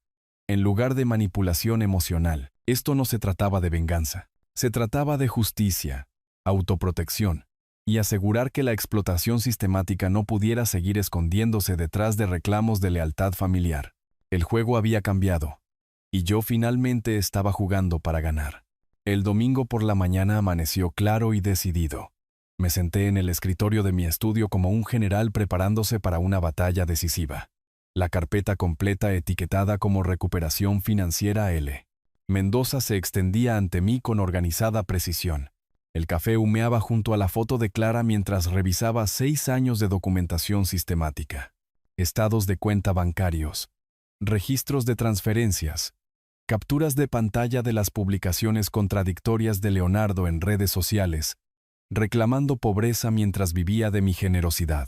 A: en lugar de manipulación emocional. Esto no se trataba de venganza, se trataba de justicia, autoprotección, y asegurar que la explotación sistemática no pudiera seguir escondiéndose detrás de reclamos de lealtad familiar. El juego había cambiado, y yo finalmente estaba jugando para ganar. El domingo por la mañana amaneció claro y decidido. Me senté en el escritorio de mi estudio como un general preparándose para una batalla decisiva. La carpeta completa etiquetada como Recuperación Financiera L. Mendoza se extendía ante mí con organizada precisión. El café humeaba junto a la foto de Clara mientras revisaba 6 años de documentación sistemática. Estados de cuenta bancarios, registros de transferencias, capturas de pantalla de las publicaciones contradictorias de Leonardo en redes sociales, reclamando pobreza mientras vivía de mi generosidad.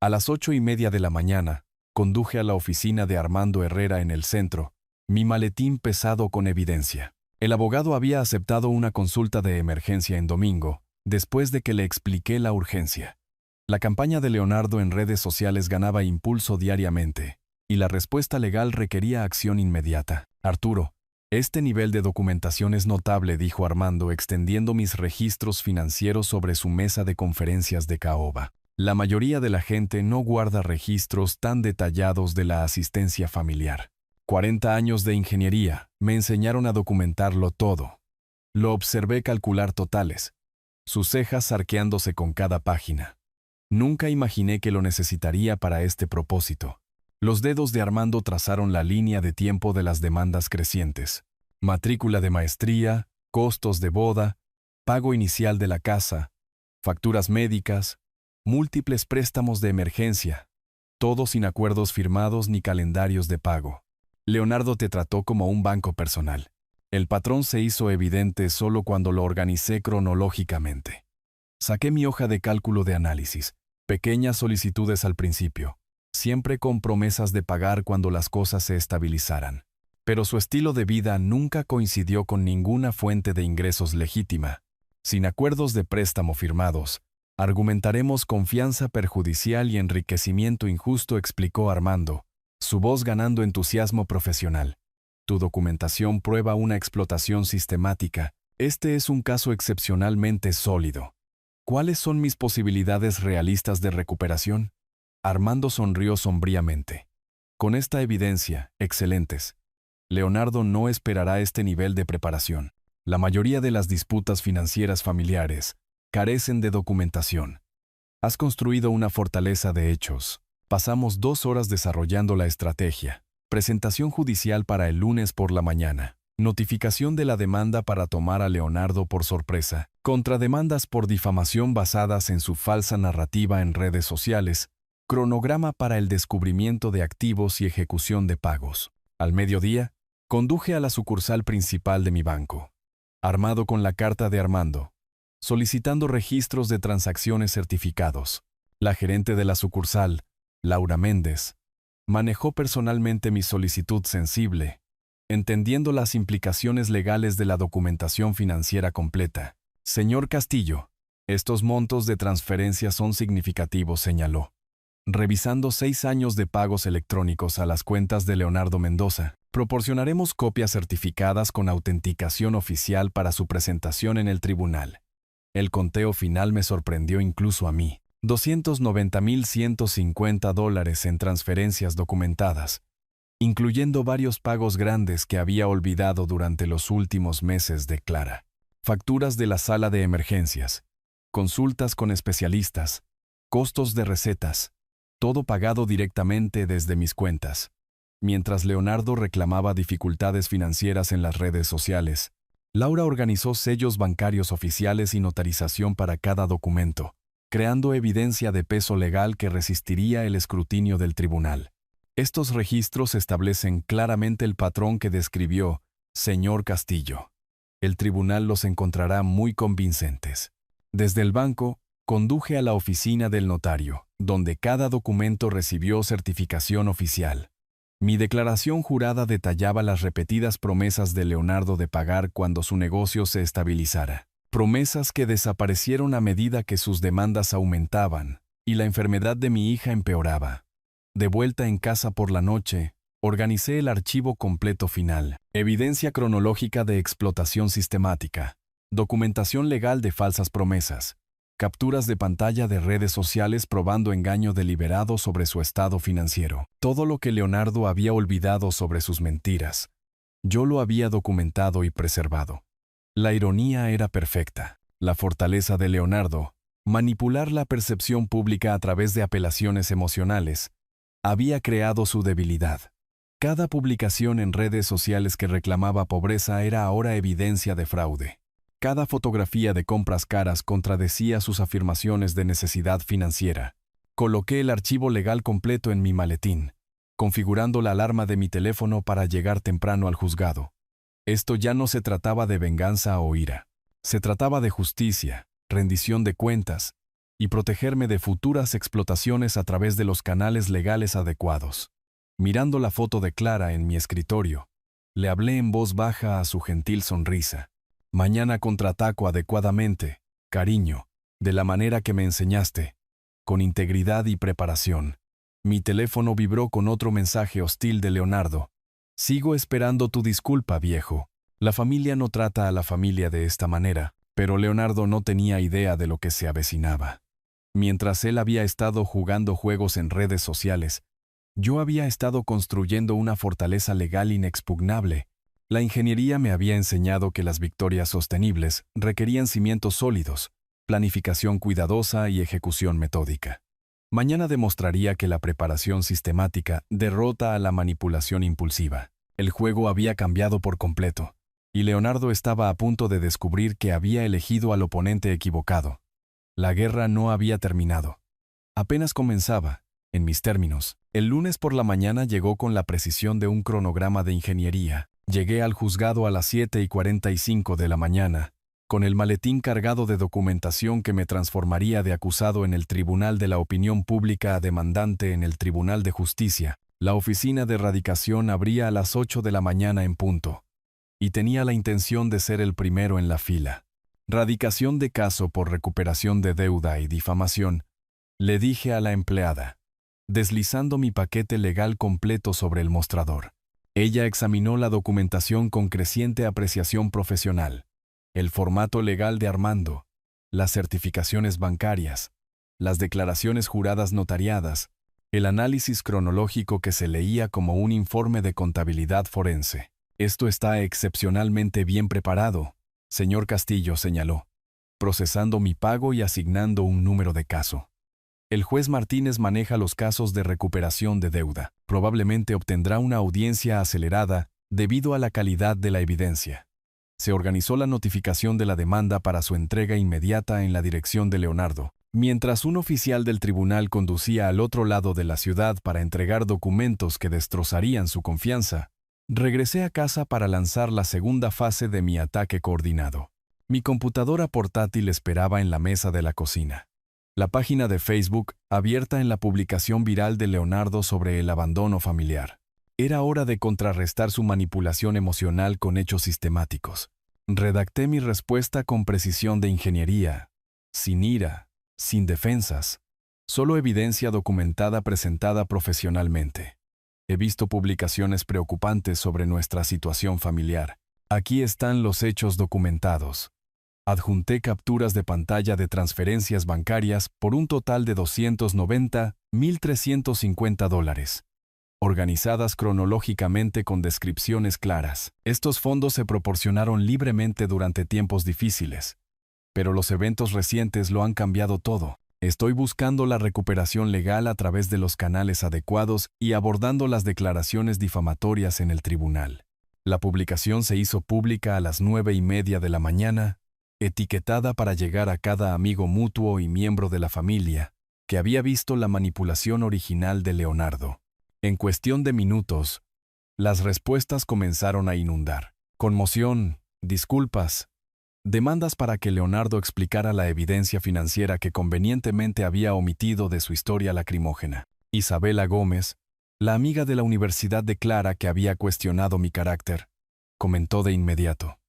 A: A las 8:30 de la mañana, conduje a la oficina de Armando Herrera en el centro, mi maletín pesado con evidencia. El abogado había aceptado una consulta de emergencia en domingo, después de que le expliqué la urgencia. La campaña de Leonardo en redes sociales ganaba impulso diariamente, y la respuesta legal requería acción inmediata. Arturo, este nivel de documentación es notable, dijo Armando, extendiendo mis registros financieros sobre su mesa de conferencias de caoba. La mayoría de la gente no guarda registros tan detallados de la asistencia familiar. 40 años de ingeniería me enseñaron a documentarlo todo. Lo observé calcular totales, sus cejas arqueándose con cada página. Nunca imaginé que lo necesitaría para este propósito. Los dedos de Armando trazaron la línea de tiempo de las demandas crecientes. Matrícula de maestría, costos de boda, pago inicial de la casa, facturas médicas, múltiples préstamos de emergencia, todo sin acuerdos firmados ni calendarios de pago. Leonardo te trató como un banco personal. El patrón se hizo evidente solo cuando lo organicé cronológicamente. Saqué mi hoja de cálculo de análisis, pequeñas solicitudes al principio, siempre con promesas de pagar cuando las cosas se estabilizaran. Pero su estilo de vida nunca coincidió con ninguna fuente de ingresos legítima. Sin acuerdos de préstamo firmados, argumentaremos confianza perjudicial y enriquecimiento injusto, explicó Armando, su voz ganando entusiasmo profesional. Tu documentación prueba una explotación sistemática. Este es un caso excepcionalmente sólido. ¿Cuáles son mis posibilidades realistas de recuperación? Armando sonrió sombríamente. Con esta evidencia, excelentes. Leonardo no esperará este nivel de preparación. La mayoría de las disputas financieras familiares carecen de documentación. Has construido una fortaleza de hechos. Pasamos 2 horas desarrollando la estrategia. Presentación judicial para el lunes por la mañana. Notificación de la demanda para tomar a Leonardo por sorpresa. Contrademandas por difamación basadas en su falsa narrativa en redes sociales. Cronograma para el descubrimiento de activos y ejecución de pagos. Al mediodía, conduje a la sucursal principal de mi banco, armado con la carta de Armando, solicitando registros de transacciones certificados. La gerente de la sucursal, Laura Méndez, manejó personalmente mi solicitud sensible, entendiendo las implicaciones legales de la documentación financiera completa. Señor Castillo, estos montos de transferencia son significativos, señaló, revisando 6 años de pagos electrónicos a las cuentas de Leonardo Mendoza. Proporcionaremos copias certificadas con autenticación oficial para su presentación en el tribunal. El conteo final me sorprendió incluso a mí. $290,150 en transferencias documentadas, incluyendo varios pagos grandes que había olvidado durante los últimos meses de Clara. Facturas de la sala de emergencias, consultas con especialistas, costos de recetas, todo pagado directamente desde mis cuentas. Mientras Leonardo reclamaba dificultades financieras en las redes sociales, Laura organizó sellos bancarios oficiales y notarización para cada documento, creando evidencia de peso legal que resistiría el escrutinio del tribunal. Estos registros establecen claramente el patrón que describió señor Castillo. El tribunal los encontrará muy convincentes. Desde el banco, conduje a la oficina del notario, donde cada documento recibió certificación oficial. Mi declaración jurada detallaba las repetidas promesas de Leonardo de pagar cuando su negocio se estabilizara. Promesas que desaparecieron a medida que sus demandas aumentaban y la enfermedad de mi hija empeoraba. De vuelta en casa por la noche, organicé el archivo completo final. Evidencia cronológica de explotación sistemática. Documentación legal de falsas promesas. Capturas de pantalla de redes sociales probando engaño deliberado sobre su estado financiero. Todo lo que Leonardo había olvidado sobre sus mentiras. Yo lo había documentado y preservado. La ironía era perfecta. La fortaleza de Leonardo, manipular la percepción pública a través de apelaciones emocionales, había creado su debilidad. Cada publicación en redes sociales que reclamaba pobreza era ahora evidencia de fraude. Cada fotografía de compras caras contradecía sus afirmaciones de necesidad financiera. Coloqué el archivo legal completo en mi maletín, configurando la alarma de mi teléfono para llegar temprano al juzgado. Esto ya no se trataba de venganza o ira. Se trataba de justicia, rendición de cuentas y protegerme de futuras explotaciones a través de los canales legales adecuados. Mirando la foto de Clara en mi escritorio, le hablé en voz baja a su gentil sonrisa. Mañana contraataco adecuadamente, cariño, de la manera que me enseñaste, con integridad y preparación. Mi teléfono vibró con otro mensaje hostil de Leonardo. Sigo esperando tu disculpa, viejo. La familia no trata a la familia de esta manera, pero Leonardo no tenía idea de lo que se avecinaba. Mientras él había estado jugando juegos en redes sociales, yo había estado construyendo una fortaleza legal inexpugnable. La ingeniería me había enseñado que las victorias sostenibles requerían cimientos sólidos, planificación cuidadosa y ejecución metódica. Mañana demostraría que la preparación sistemática derrota a la manipulación impulsiva. El juego había cambiado por completo, y Leonardo estaba a punto de descubrir que había elegido al oponente equivocado. La guerra no había terminado. Apenas comenzaba, en mis términos. El lunes por la mañana llegó con la precisión de un cronograma de ingeniería. Llegué al juzgado a las 7:45 de la mañana, con el maletín cargado de documentación que me transformaría de acusado en el Tribunal de la Opinión Pública a demandante en el Tribunal de Justicia. La oficina de radicación abría a las 8 de la mañana en punto, y tenía la intención de ser el primero en la fila. Radicación de caso por recuperación de deuda y difamación, le dije a la empleada, deslizando mi paquete legal completo sobre el mostrador. Ella examinó la documentación con creciente apreciación profesional, el formato legal de Armando, las certificaciones bancarias, las declaraciones juradas notariadas, el análisis cronológico que se leía como un informe de contabilidad forense. Esto está excepcionalmente bien preparado, señor Castillo señaló, procesando mi pago y asignando un número de caso. El juez Martínez maneja los casos de recuperación de deuda. Probablemente obtendrá una audiencia acelerada debido a la calidad de la evidencia. Se organizó la notificación de la demanda para su entrega inmediata en la dirección de Leonardo. Mientras un oficial del tribunal conducía al otro lado de la ciudad para entregar documentos que destrozarían su confianza, regresé a casa para lanzar la segunda fase de mi ataque coordinado. Mi computadora portátil esperaba en la mesa de la cocina. La página de Facebook, abierta en la publicación viral de Leonardo sobre el abandono familiar. Era hora de contrarrestar su manipulación emocional con hechos sistemáticos. Redacté mi respuesta con precisión de ingeniería, sin ira, sin defensas, solo evidencia documentada presentada profesionalmente. He visto publicaciones preocupantes sobre nuestra situación familiar. Aquí están los hechos documentados. Adjunté capturas de pantalla de transferencias bancarias por un total de $290,350, organizadas cronológicamente con descripciones claras. Estos fondos se proporcionaron libremente durante tiempos difíciles, pero los eventos recientes lo han cambiado todo. Estoy buscando la recuperación legal a través de los canales adecuados y abordando las declaraciones difamatorias en el tribunal. La publicación se hizo pública a las 9:30 de la mañana, etiquetada para llegar a cada amigo mutuo y miembro de la familia que había visto la manipulación original de Leonardo. En cuestión de minutos, las respuestas comenzaron a inundar. Conmoción, disculpas, demandas para que Leonardo explicara la evidencia financiera que convenientemente había omitido de su historia lacrimógena. Isabela Gómez, la amiga de la Universidad de Clara que había cuestionado mi carácter, comentó de inmediato: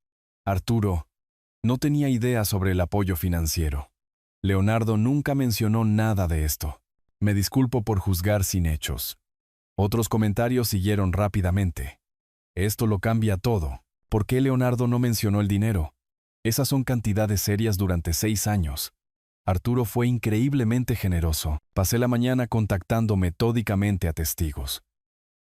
A: Arturo, no tenía idea sobre el apoyo financiero. Leonardo nunca mencionó nada de esto. Me disculpo por juzgar sin hechos. Otros comentarios siguieron rápidamente. Esto lo cambia todo. ¿Por qué Leonardo no mencionó el dinero? Esas son cantidades serias durante 6 años. Arturo fue increíblemente generoso. Pasé la mañana contactando metódicamente a testigos.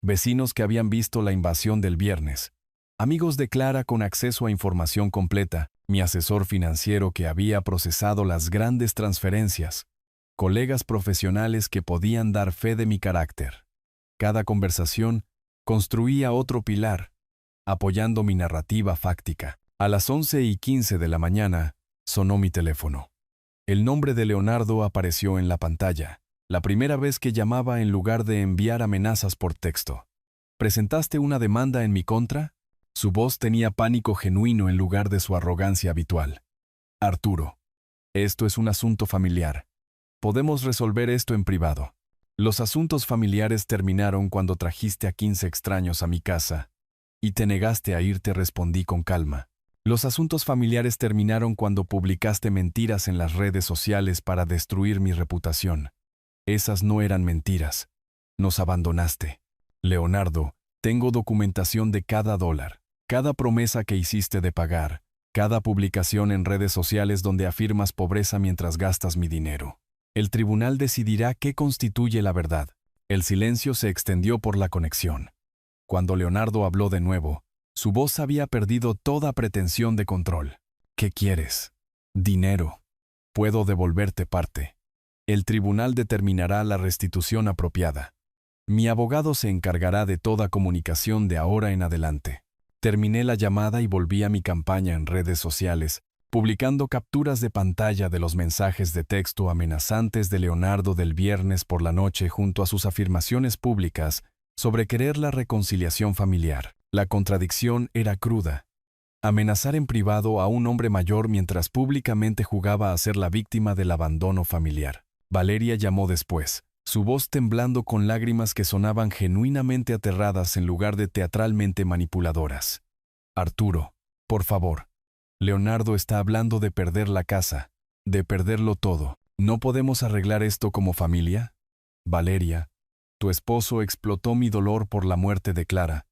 A: Vecinos que habían visto la invasión del viernes. Amigos de Clara con acceso a información completa. Mi asesor financiero que había procesado las grandes transferencias. Colegas profesionales que podían dar fe de mi carácter. Cada conversación construía otro pilar, apoyando mi narrativa fáctica. A las 11:15 de la mañana, sonó mi teléfono. El nombre de Leonardo apareció en la pantalla, la primera vez que llamaba en lugar de enviar amenazas por texto. ¿Presentaste una demanda en mi contra? Su voz tenía pánico genuino en lugar de su arrogancia habitual. Arturo, esto es un asunto familiar. Podemos resolver esto en privado. Los asuntos familiares terminaron cuando trajiste a 15 extraños a mi casa y te negaste a irte, respondí con calma. Los asuntos familiares terminaron cuando publicaste mentiras en las redes sociales para destruir mi reputación. Esas no eran mentiras. Nos abandonaste. Leonardo, tengo documentación de cada dólar, cada promesa que hiciste de pagar, cada publicación en redes sociales donde afirmas pobreza mientras gastas mi dinero. El tribunal decidirá qué constituye la verdad. El silencio se extendió por la conexión. Cuando Leonardo habló de nuevo, su voz había perdido toda pretensión de control. ¿Qué quieres? Dinero. Puedo devolverte parte. El tribunal determinará la restitución apropiada. Mi abogado se encargará de toda comunicación de ahora en adelante. Terminé la llamada y volví a mi campaña en redes sociales, publicando capturas de pantalla de los mensajes de texto amenazantes de Leonardo del viernes por la noche junto a sus afirmaciones públicas sobre querer la reconciliación familiar. La contradicción era cruda. Amenazar en privado a un hombre mayor mientras públicamente jugaba a ser la víctima del abandono familiar. Valeria llamó después, su voz temblando con lágrimas que sonaban genuinamente aterradas en lugar de teatralmente manipuladoras. Arturo, por favor. Leonardo está hablando de perder la casa, de perderlo todo. ¿No podemos arreglar esto como familia? Valeria, tu esposo explotó mi dolor por la muerte de Clara,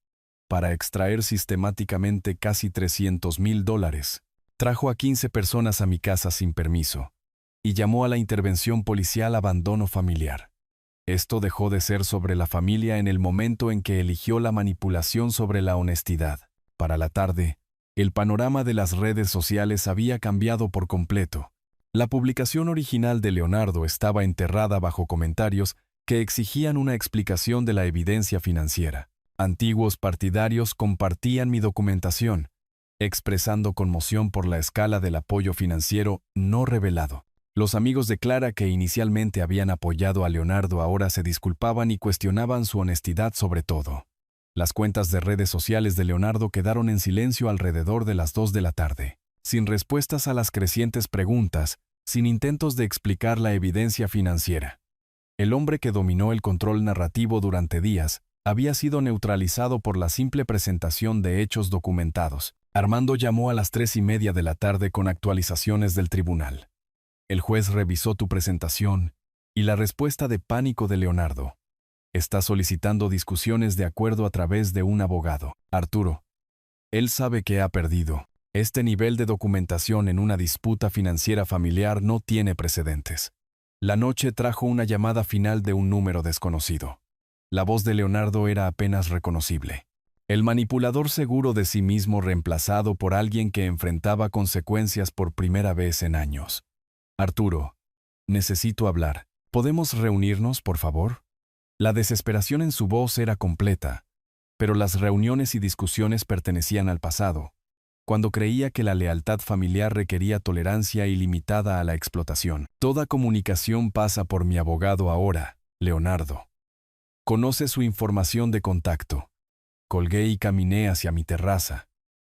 A: para extraer sistemáticamente casi $300,000. Trajo a 15 personas a mi casa sin permiso y llamó a la intervención policial abandono familiar. Esto dejó de ser sobre la familia en el momento en que eligió la manipulación sobre la honestidad. Para la tarde, el panorama de las redes sociales había cambiado por completo. La publicación original de Leonardo estaba enterrada bajo comentarios que exigían una explicación de la evidencia financiera. Antiguos partidarios compartían mi documentación, expresando conmoción por la escala del apoyo financiero no revelado. Los amigos de Clara que inicialmente habían apoyado a Leonardo ahora se disculpaban y cuestionaban su honestidad sobre todo. Las cuentas de redes sociales de Leonardo quedaron en silencio alrededor de las 2 de la tarde, sin respuestas a las crecientes preguntas, sin intentos de explicar la evidencia financiera. El hombre que dominó el control narrativo durante días había sido neutralizado por la simple presentación de hechos documentados. Armando llamó a las 3:30 de la tarde con actualizaciones del tribunal. El juez revisó tu presentación y la respuesta de pánico de Leonardo. Está solicitando discusiones de acuerdo a través de un abogado. Arturo, él sabe que ha perdido. Este nivel de documentación en una disputa financiera familiar no tiene precedentes. La noche trajo una llamada final de un número desconocido. La voz de Leonardo era apenas reconocible. El manipulador seguro de sí mismo reemplazado por alguien que enfrentaba consecuencias por primera vez en años. Arturo, necesito hablar. ¿Podemos reunirnos, por favor? La desesperación en su voz era completa, pero las reuniones y discusiones pertenecían al pasado, cuando creía que la lealtad familiar requería tolerancia ilimitada a la explotación. Toda comunicación pasa por mi abogado ahora, Leonardo. Conoce su información de contacto. Colgué y caminé hacia mi terraza,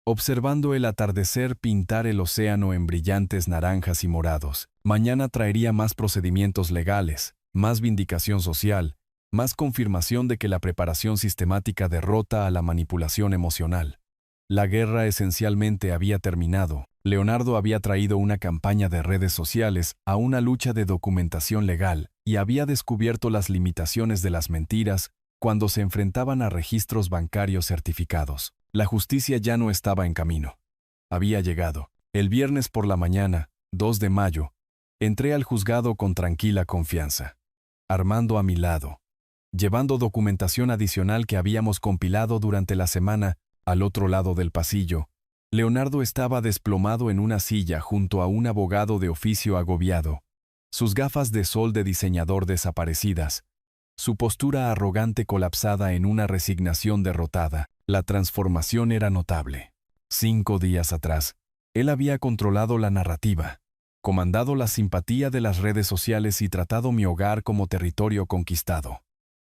A: observando el atardecer pintar el océano en brillantes naranjas y morados. Mañana traería más procedimientos legales, más vindicación social, más confirmación de que la preparación sistemática derrota a la manipulación emocional. La guerra esencialmente había terminado. Leonardo había traído una campaña de redes sociales a una lucha de documentación legal y había descubierto las limitaciones de las mentiras cuando se enfrentaban a registros bancarios certificados. La justicia ya no estaba en camino. Había llegado. El viernes por la mañana, 2 de mayo, entré al juzgado con tranquila confianza. Armando a mi lado, llevando documentación adicional que habíamos compilado durante la semana. Al otro lado del pasillo, Leonardo estaba desplomado en una silla junto a un abogado de oficio agobiado, sus gafas de sol de diseñador desaparecidas, su postura arrogante colapsada en una resignación derrotada. La transformación era notable. 5 días atrás, él había controlado la narrativa, comandado la simpatía de las redes sociales y tratado mi hogar como territorio conquistado.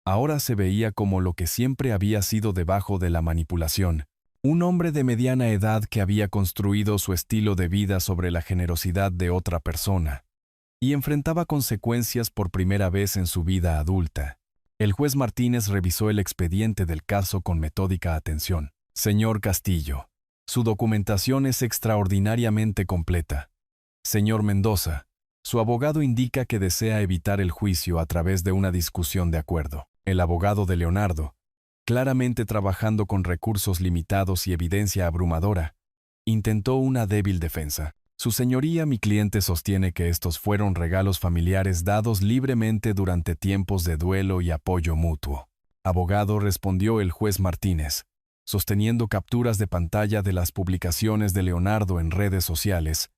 A: Ahora se veía como lo que siempre había sido debajo de la manipulación. Un hombre de mediana edad que había construido su estilo de vida sobre la generosidad de otra persona y enfrentaba consecuencias por primera vez en su vida adulta. El juez Martínez revisó el expediente del caso con metódica atención. Señor Castillo, su documentación es extraordinariamente completa. Señor Mendoza, su abogado indica que desea evitar el juicio a través de una discusión de acuerdo. El abogado de Leonardo, claramente trabajando con recursos limitados y evidencia abrumadora, intentó una débil defensa. Su señoría, mi cliente sostiene que estos fueron regalos familiares dados libremente durante tiempos de duelo y apoyo mutuo. Abogado, respondió el juez Martínez, sosteniendo capturas de pantalla de las publicaciones de Leonardo en redes sociales.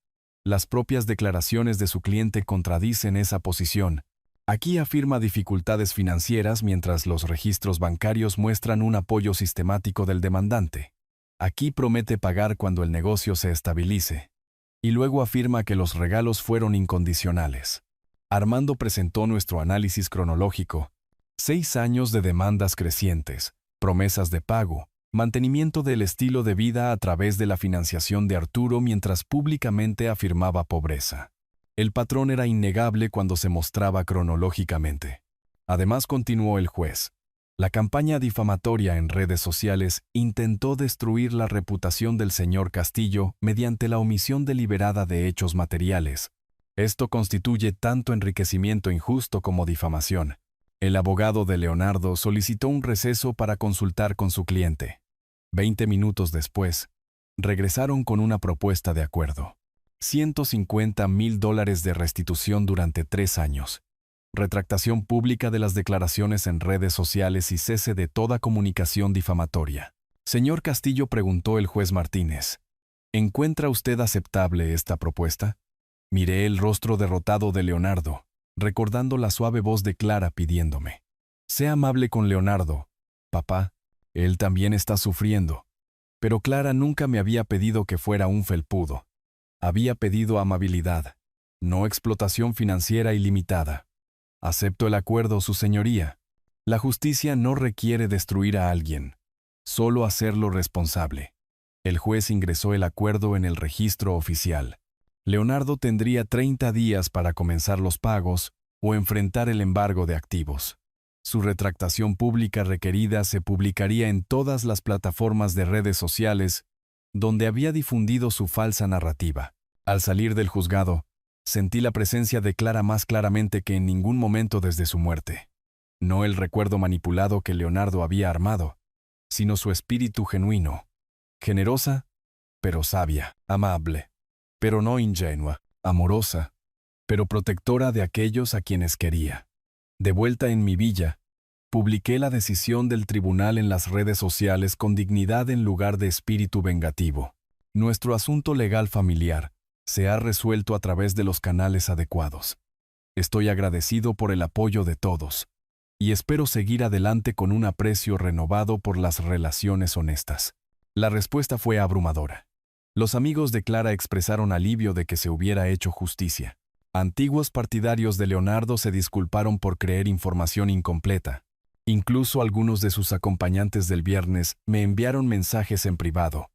A: Las propias declaraciones de su cliente contradicen esa posición. Aquí afirma dificultades financieras mientras los registros bancarios muestran un apoyo sistemático del demandante. Aquí promete pagar cuando el negocio se estabilice. Y luego afirma que los regalos fueron incondicionales. Armando presentó nuestro análisis cronológico. 6 años de demandas crecientes, promesas de pago, mantenimiento del estilo de vida a través de la financiación de Arturo mientras públicamente afirmaba pobreza. El patrón era innegable cuando se mostraba cronológicamente. Además, continuó el juez, la campaña difamatoria en redes sociales intentó destruir la reputación del señor Castillo mediante la omisión deliberada de hechos materiales. Esto constituye tanto enriquecimiento injusto como difamación. El abogado de Leonardo solicitó un receso para consultar con su cliente. 20 minutos después, regresaron con una propuesta de acuerdo. $150,000 de restitución durante 3 años. Retractación pública de las declaraciones en redes sociales y cese de toda comunicación difamatoria. Señor Castillo, preguntó el juez Martínez, ¿encuentra usted aceptable esta propuesta? Miré el rostro derrotado de Leonardo, recordando la suave voz de Clara pidiéndome. Sé amable con Leonardo, papá, él también está sufriendo. Pero Clara nunca me había pedido que fuera un felpudo. Había pedido amabilidad, no explotación financiera ilimitada. Acepto el acuerdo, su señoría. La justicia no requiere destruir a alguien, solo hacerlo responsable. El juez ingresó el acuerdo en el registro oficial. Leonardo tendría 30 días para comenzar los pagos o enfrentar el embargo de activos. Su retractación pública requerida se publicaría en todas las plataformas de redes sociales donde había difundido su falsa narrativa. Al salir del juzgado, sentí la presencia de Clara más claramente que en ningún momento desde su muerte. No el recuerdo manipulado que Leonardo había armado, sino su espíritu genuino, generosa, pero sabia, amable, pero no ingenua, amorosa, pero protectora de aquellos a quienes quería. De vuelta en mi villa, publiqué la decisión del tribunal en las redes sociales con dignidad en lugar de espíritu vengativo. Nuestro asunto legal familiar se ha resuelto a través de los canales adecuados. Estoy agradecido por el apoyo de todos y espero seguir adelante con un aprecio renovado por las relaciones honestas. La respuesta fue abrumadora. Los amigos de Clara expresaron alivio de que se hubiera hecho justicia. Antiguos partidarios de Leonardo se disculparon por creer información incompleta. Incluso algunos de sus acompañantes del viernes me enviaron mensajes en privado,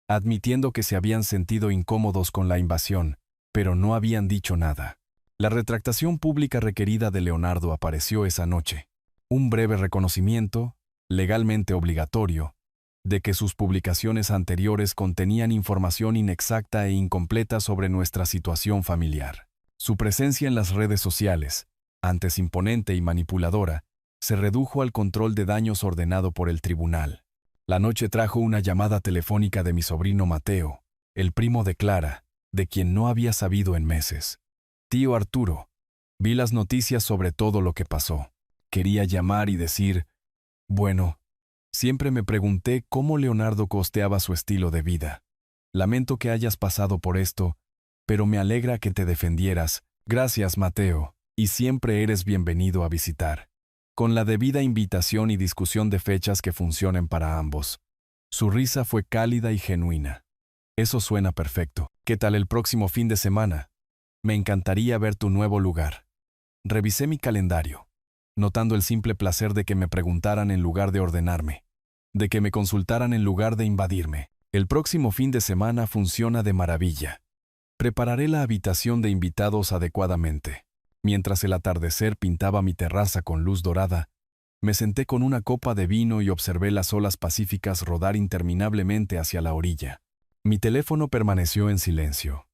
A: admitiendo que se habían sentido incómodos con la invasión, pero no habían dicho nada. La retractación pública requerida de Leonardo apareció esa noche. Un breve reconocimiento, legalmente obligatorio, de que sus publicaciones anteriores contenían información inexacta e incompleta sobre nuestra situación familiar. Su presencia en las redes sociales, antes imponente y manipuladora, se redujo al control de daños ordenado por el tribunal. La noche trajo una llamada telefónica de mi sobrino Mateo, el primo de Clara, de quien no había sabido en meses. Tío Arturo, vi las noticias sobre todo lo que pasó. Quería llamar y decir, bueno, siempre me pregunté cómo Leonardo costeaba su estilo de vida. Lamento que hayas pasado por esto, pero me alegra que te defendieras. Gracias, Mateo, y siempre eres bienvenido a visitar. Con la debida invitación y discusión de fechas que funcionen para ambos. Su risa fue cálida y genuina. Eso suena perfecto. ¿Qué tal el próximo fin de semana? Me encantaría ver tu nuevo lugar. Revisé mi calendario, notando el simple placer de que me preguntaran en lugar de ordenarme, de que me consultaran en lugar de invadirme. El próximo fin de semana funciona de maravilla. Prepararé la habitación de invitados adecuadamente. Mientras el atardecer pintaba mi terraza con luz dorada, me senté con una copa de vino y observé las olas pacíficas rodar interminablemente hacia la orilla. Mi teléfono permaneció en silencio,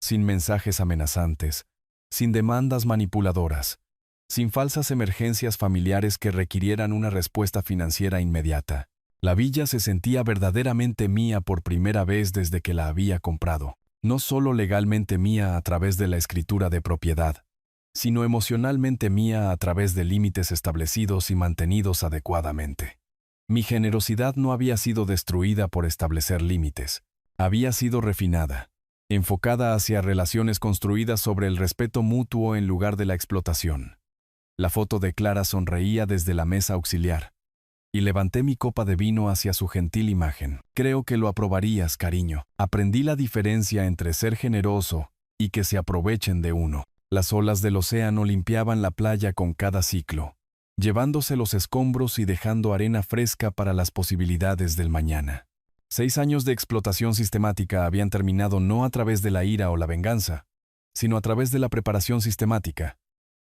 A: sin mensajes amenazantes, sin demandas manipuladoras, sin falsas emergencias familiares que requirieran una respuesta financiera inmediata. La villa se sentía verdaderamente mía por primera vez desde que la había comprado. No solo legalmente mía a través de la escritura de propiedad, sino emocionalmente mía a través de límites establecidos y mantenidos adecuadamente. Mi generosidad no había sido destruida por establecer límites. Había sido refinada, enfocada hacia relaciones construidas sobre el respeto mutuo en lugar de la explotación. La foto de Clara sonreía desde la mesa auxiliar, y levanté mi copa de vino hacia su gentil imagen. Creo que lo aprobarías, cariño. Aprendí la diferencia entre ser generoso y que se aprovechen de uno. Las olas del océano limpiaban la playa con cada ciclo, llevándose los escombros y dejando arena fresca para las posibilidades del mañana. 6 años de explotación sistemática habían terminado no a través de la ira o la venganza, sino a través de la preparación sistemática,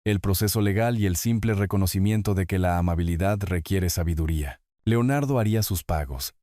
A: el proceso legal y el simple reconocimiento de que la amabilidad requiere sabiduría. Leonardo haría sus pagos,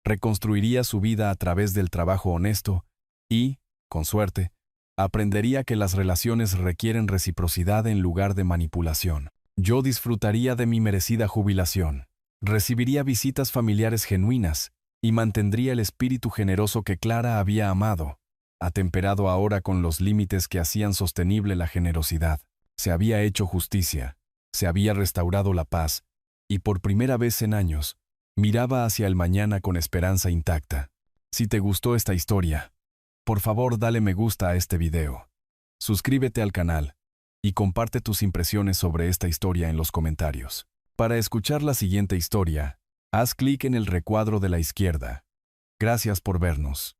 A: reconstruiría su vida a través del trabajo honesto y, con suerte, aprendería que las relaciones requieren reciprocidad en lugar de manipulación. Yo disfrutaría de mi merecida jubilación, recibiría visitas familiares genuinas y mantendría el espíritu generoso que Clara había amado, atemperado ahora con los límites que hacían sostenible la generosidad. Se había hecho justicia, se había restaurado la paz, y por primera vez en años, miraba hacia el mañana con esperanza intacta. Si te gustó esta historia, por favor dale me gusta a este video, suscríbete al canal y comparte tus impresiones sobre esta historia en los comentarios. Para escuchar la siguiente historia, haz clic en el recuadro de la izquierda. Gracias por vernos.